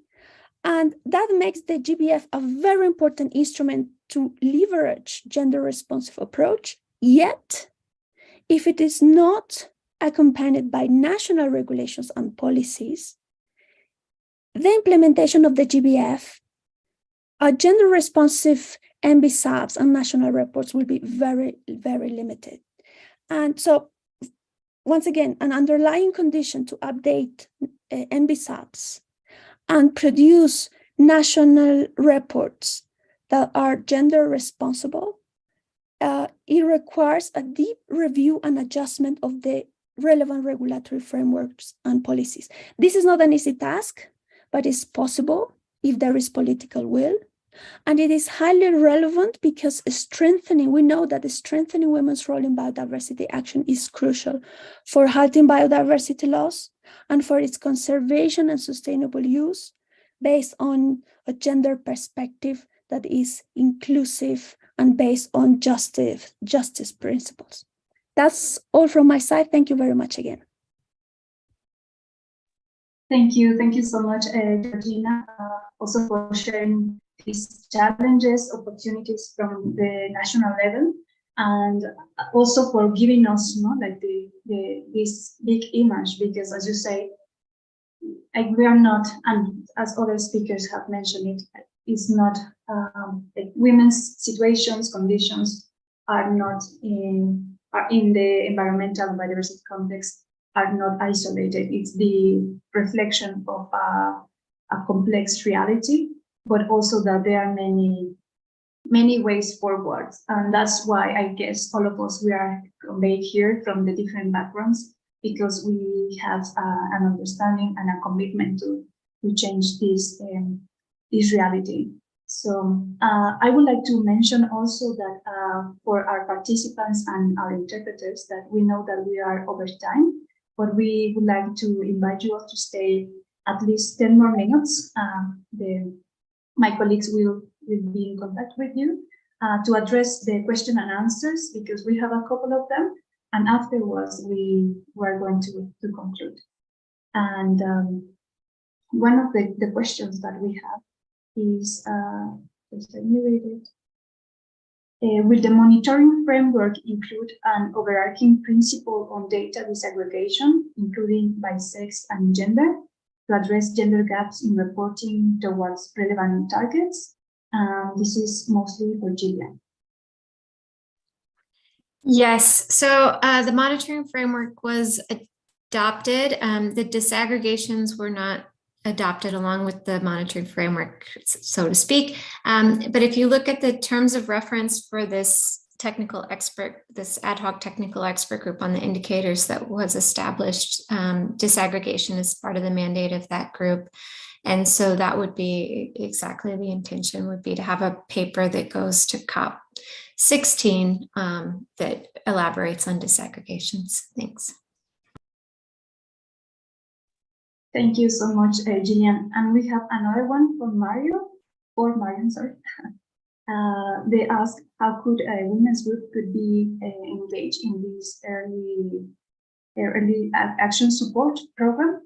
And that makes the GBF a very important instrument to leverage gender-responsive approach. Yet, if it is not accompanied by national regulations and policies, the implementation of the GBF, gender-responsive NBSAPs and national reports will be very, very limited. And so, once again, an underlying condition to update NBSAPs and produce national reports that are gender responsible it requires a deep review and adjustment of the relevant regulatory frameworks and policies. This is not an easy task, but it's possible if there is political will. And it is highly relevant because we know that strengthening women's role in biodiversity action is crucial for halting biodiversity loss and for its conservation and sustainable use based on a gender perspective that is inclusive and based on justice principles. That's all from my side. Thank you very much again. Thank you so much, Georgina, also for sharing these challenges, opportunities from the national level, and also for giving us, like this big image, because as you say, we are not, and as other speakers have mentioned, it's not like women's situations, conditions are not in the environmental and biodiversity context are not isolated. It's the reflection of a complex reality, but also that there are many ways forward. And that's why I guess all of us, we are conveyed here from the different backgrounds, because we have an understanding and a commitment to change this reality. So I would like to mention also that for our participants and our interpreters, that we know that we are over time, but we would like to invite you all to stay at least 10 more minutes. My colleagues will be in contact with you to address the question and answers, because we have a couple of them, and afterwards we are going to conclude. And one of the questions that we have is, just let me read it. Will the monitoring framework include an overarching principle on data disaggregation, including by sex and gender, to address gender gaps in reporting towards relevant targets? This is mostly for Gillian. Yes, so the monitoring framework was adopted. The disaggregations were not adopted along with the monitoring framework, so to speak. But if you look at the terms of reference for this this ad hoc technical expert group on the indicators that was established, disaggregation is part of the mandate of that group. And so that would be exactly the intention, would be to have a paper that goes to COP 16 that elaborates on disaggregations. Thanks. Thank you so much, Gillian. And we have another one from Marion, sorry. They ask, how could a women's group be engaged in this early action support program?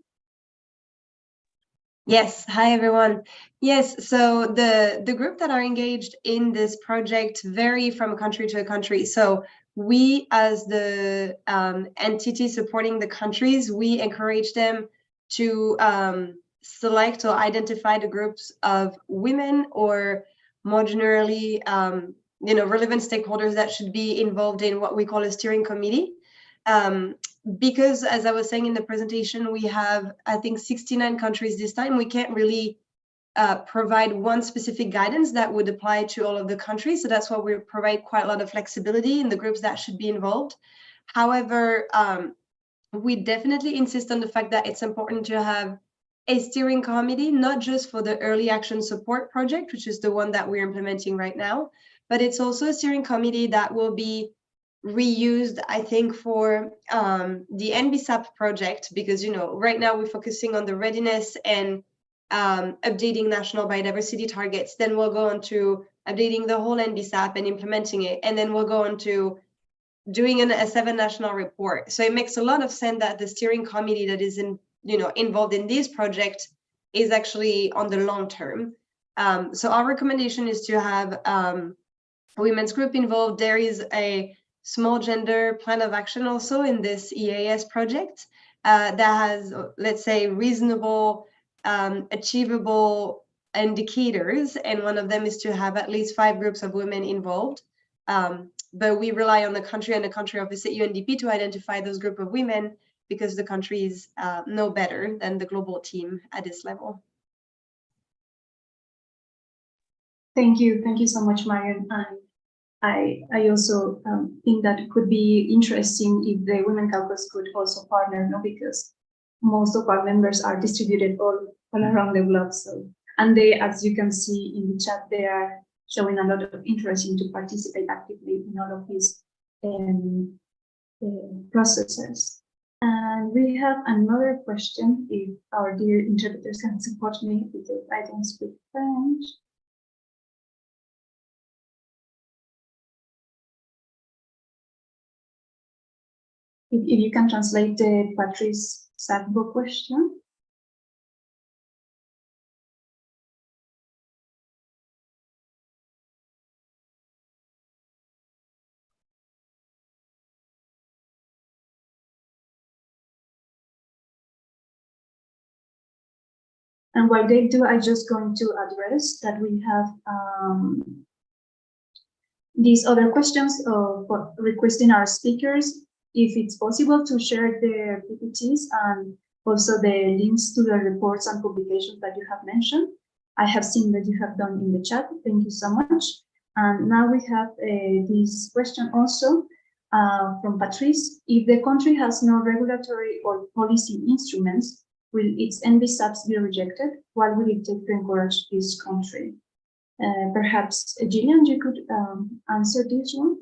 Yes, hi everyone. Yes, so the group that are engaged in this project vary from country to country. So we, as the entity supporting the countries, we encourage them to select or identify the groups of women, or more generally, relevant stakeholders that should be involved in what we call a steering committee. Because, as I was saying in the presentation, we have, I think, 69 countries this time. We can't really provide one specific guidance that would apply to all of the countries. So that's why we provide quite a lot of flexibility in the groups that should be involved. However, we definitely insist on the fact that it's important to have a steering committee, not just for the early action support project, which is the one that we're implementing right now, but it's also a steering committee that will be reused, I think, for the NBSAP project, because, right now we're focusing on the readiness and updating national biodiversity targets. Then we'll go on to updating the whole NBSAP and implementing it. And then we'll go on to doing a 7 national report. So it makes a lot of sense that the steering committee that is involved in this project is actually on the long term. So our recommendation is to have a women's group involved. There is a small gender plan of action also in this EAS project that has, let's say, reasonable, achievable indicators. And one of them is to have at least 5 groups of women involved. But we rely on the country and the country office at UNDP to identify those group of women, because the countries know better than the global team at this level. Thank you so much, Marion. And I also think that it could be interesting if the Women Caucus could also partner, no, because most of our members are distributed all around the globe. So, and they, as you can see in the chat, they are showing a lot of interest in to participate actively in all of these processes. And we have another question, if our dear interpreters can support me, because I don't speak French. If you can translate the Patrice Sadbo question. And while they do, I'm just going to address that we have these other questions for requesting our speakers, if it's possible to share the PPTs and also the links to the reports and publications that you have mentioned. I have seen that you have done in the chat. Thank you so much. And now we have this question also from Patrice. If the country has no regulatory or policy instruments, will its NBSAPs be rejected? What will it take to encourage this country? Perhaps, Gillian, you could answer this one?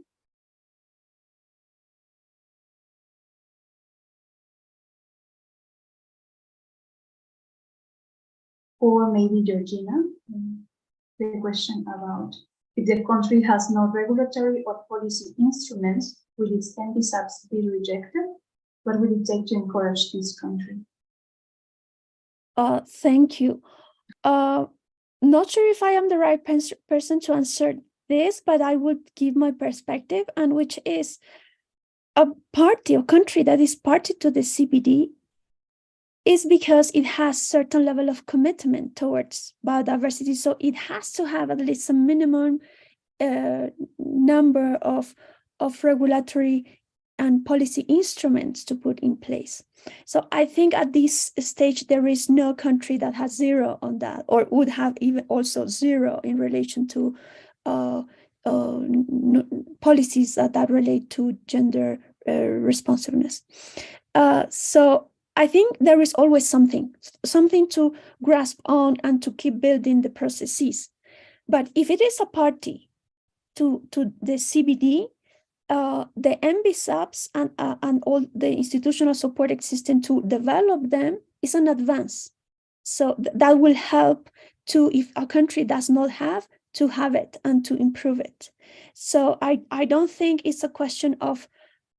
Or maybe Georgina, the question about if the country has no regulatory or policy instruments, will its NBSAPs be rejected? What will it take to encourage this country? Thank you. Not sure if I am the right person to answer this, but I would give my perspective, and which is a party or country that is party to the CBD is because it has certain level of commitment towards biodiversity. So it has to have at least a minimum number of regulatory and policy instruments to put in place. So I think at this stage, there is no country that has zero on that, or would have even also zero in relation to policies that relate to gender responsiveness. So I think there is always something to grasp on and to keep building the processes. But if it is a party to the CBD, the NBSAPs and all the institutional support existing to develop them is an advance. So that will help to, if a country does not have, to have it and to improve it. So I don't think it's a question of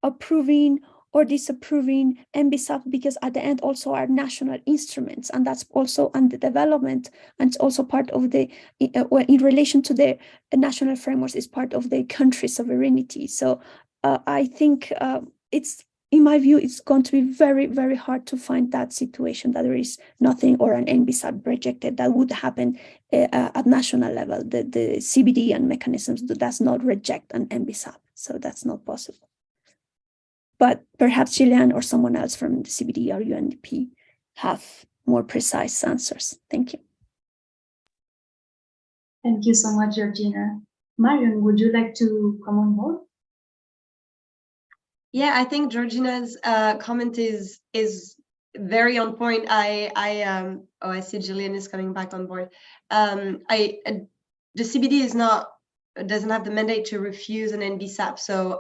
approving or disapproving NBSAP, because at the end also are national instruments, and that's also under development, and it's also part of the, in relation to the national frameworks, is part of the country's sovereignty. So I think it's, in my view, it's going to be very, very hard to find that situation that there is nothing or an NBSAP rejected. That would happen at national level. The CBD and mechanisms does not reject an NBSAP, so that's not possible. But perhaps Gillian or someone else from the CBD or UNDP have more precise answers. Thank you. Thank you so much, Georgina. Marion, would you like to come on board? Yeah, I think Georgina's comment is very on point. I see Gillian is coming back on board. The CBD doesn't have the mandate to refuse an NBSAP, so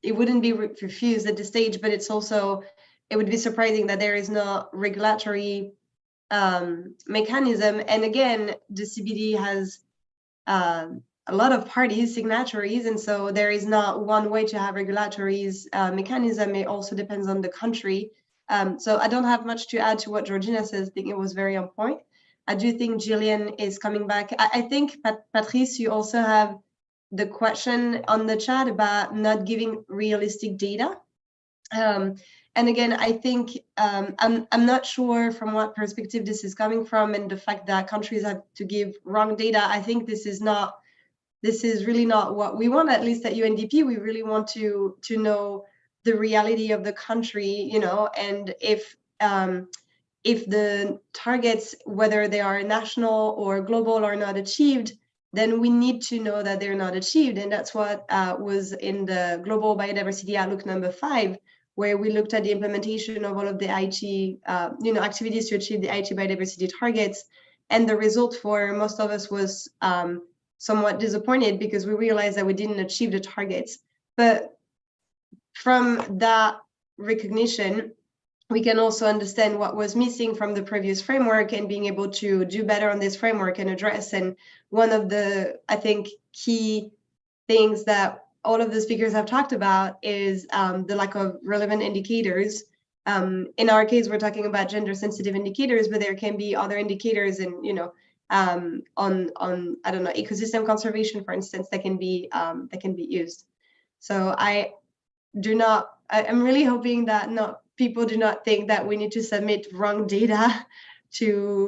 it wouldn't be refused at this stage, but it's also, it would be surprising that there is no regulatory mechanism. And again, the CBD has a lot of parties, signatories, and so there is not one way to have regulatory mechanism. It also depends on the country. So I don't have much to add to what Georgina says. I think it was very on point. I do think Gillian is coming back. I think, Patrice, you also have the question on the chat about not giving realistic data. And again, I think I'm not sure from what perspective this is coming from, and the fact that countries have to give wrong data. I think this is really not what we want. At least at UNDP, we really want to know the reality of the country, you know, and if the targets, whether they are national or global, are not achieved, then we need to know that they're not achieved. And that's what was in the Global Biodiversity Outlook number 5, where we looked at the implementation of all of the Aichi, activities to achieve the Aichi biodiversity targets. And the result for most of us was somewhat disappointed because we realized that we didn't achieve the targets. But from that recognition, we can also understand what was missing from the previous framework and being able to do better on this framework and address. And one of the, I think, key things that all of the speakers have talked about is the lack of relevant indicators. In our case, we're talking about gender sensitive indicators, but there can be other indicators and, on I don't know, ecosystem conservation, for instance, that can be used. So I'm really hoping that people do not think that we need to submit wrong data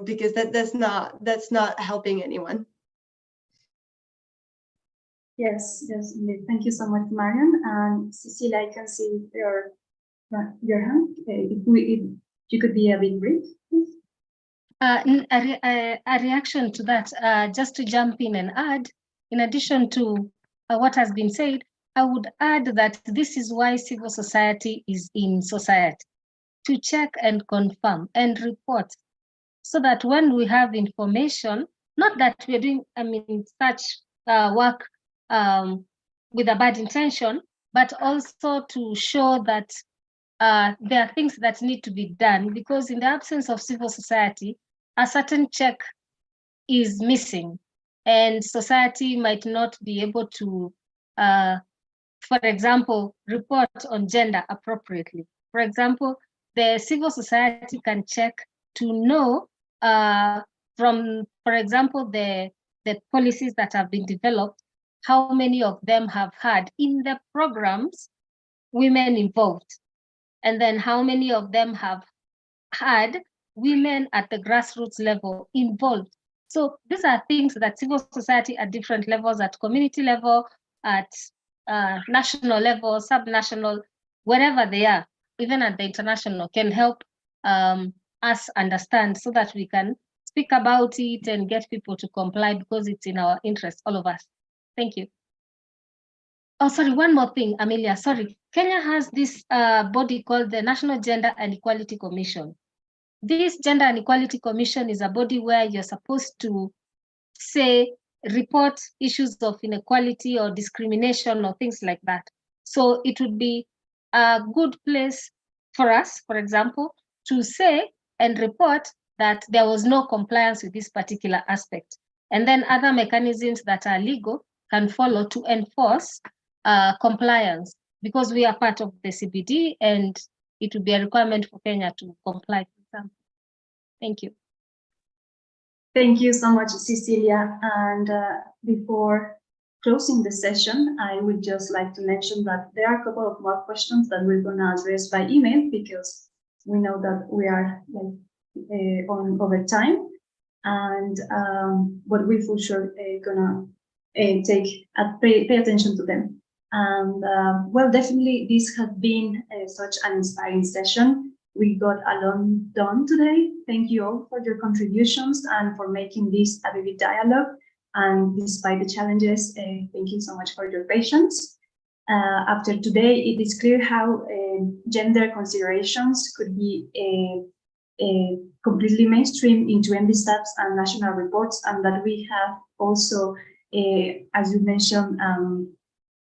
because that's not helping anyone. Yes, indeed. Thank you so much, Marion. And Cecilia, I can see your hand. If you could be a bit brief, please. A reaction to that, just to jump in and add, in addition to what has been said, I would add that this is why civil society is in society, to check and confirm and report, so that when we have information, not that we're doing, such work with a bad intention, but also to show that there are things that need to be done, because in the absence of civil society, a certain check is missing, and society might not be able to, for example, report on gender appropriately. For example, the civil society can check to know from, for example, the policies that have been developed, how many of them have had in the programs women involved, and then how many of them have had women at the grassroots level involved. So these are things that civil society at different levels, at community level, at national level, subnational, wherever they are, even at the international, can help us understand, so that we can speak about it and get people to comply, because it's in our interest, all of us. Thank you. Oh, sorry, one more thing, Amelia, sorry. Kenya has this body called the National Gender and Equality Commission. This Gender and Equality Commission is a body where you're supposed to report issues of inequality or discrimination or things like that. So it would be a good place for us, for example, to say and report that there was no compliance with this particular aspect. And then other mechanisms that are legal can follow to enforce compliance, because we are part of the CBD and it would be a requirement for Kenya to comply with them. Thank you. Thank you so much, Cecilia. And before closing the session, I would just like to mention that there are a couple of more questions that we're going to address by email, because we know that we are on over time, and but we for sure gonna pay attention to them. And well, definitely this has been such an inspiring session. We got a lot done today. Thank you all for your contributions and for making this a vivid dialogue. And despite the challenges, thank you so much for your patience. After today, it is clear how gender considerations could be completely mainstream into NBSAPs and national reports, and that we have also, as you mentioned,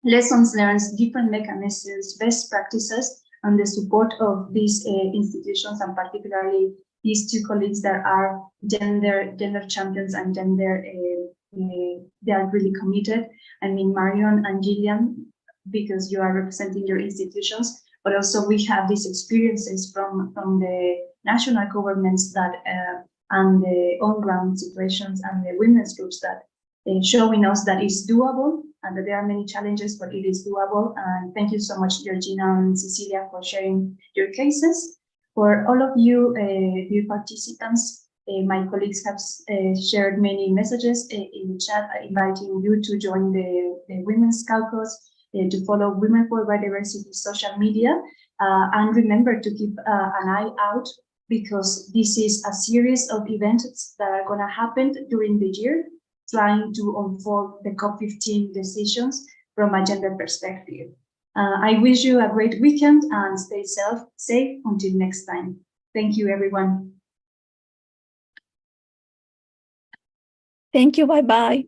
lessons learned, different mechanisms, best practices, and the support of these institutions, and particularly these two colleagues that are gender champions and they are really committed. I mean, Marion and Gillian, because you are representing your institutions, but also we have these experiences from the national governments that and the on-ground situations and the women's groups that showing us that it's doable, and that there are many challenges, but it is doable. And thank you so much, Georgina and Cecilia, for sharing your cases. For all of you, dear participants, my colleagues have shared many messages in the chat, inviting you to join the Women's Caucus, to follow Women for Biodiversity social media, and remember to keep an eye out, because this is a series of events that are going to happen during the year. trying to unfold the COP15 decisions from a gender perspective. I wish you a great weekend and stay safe until next time. Thank you, everyone. Thank you. Bye-bye.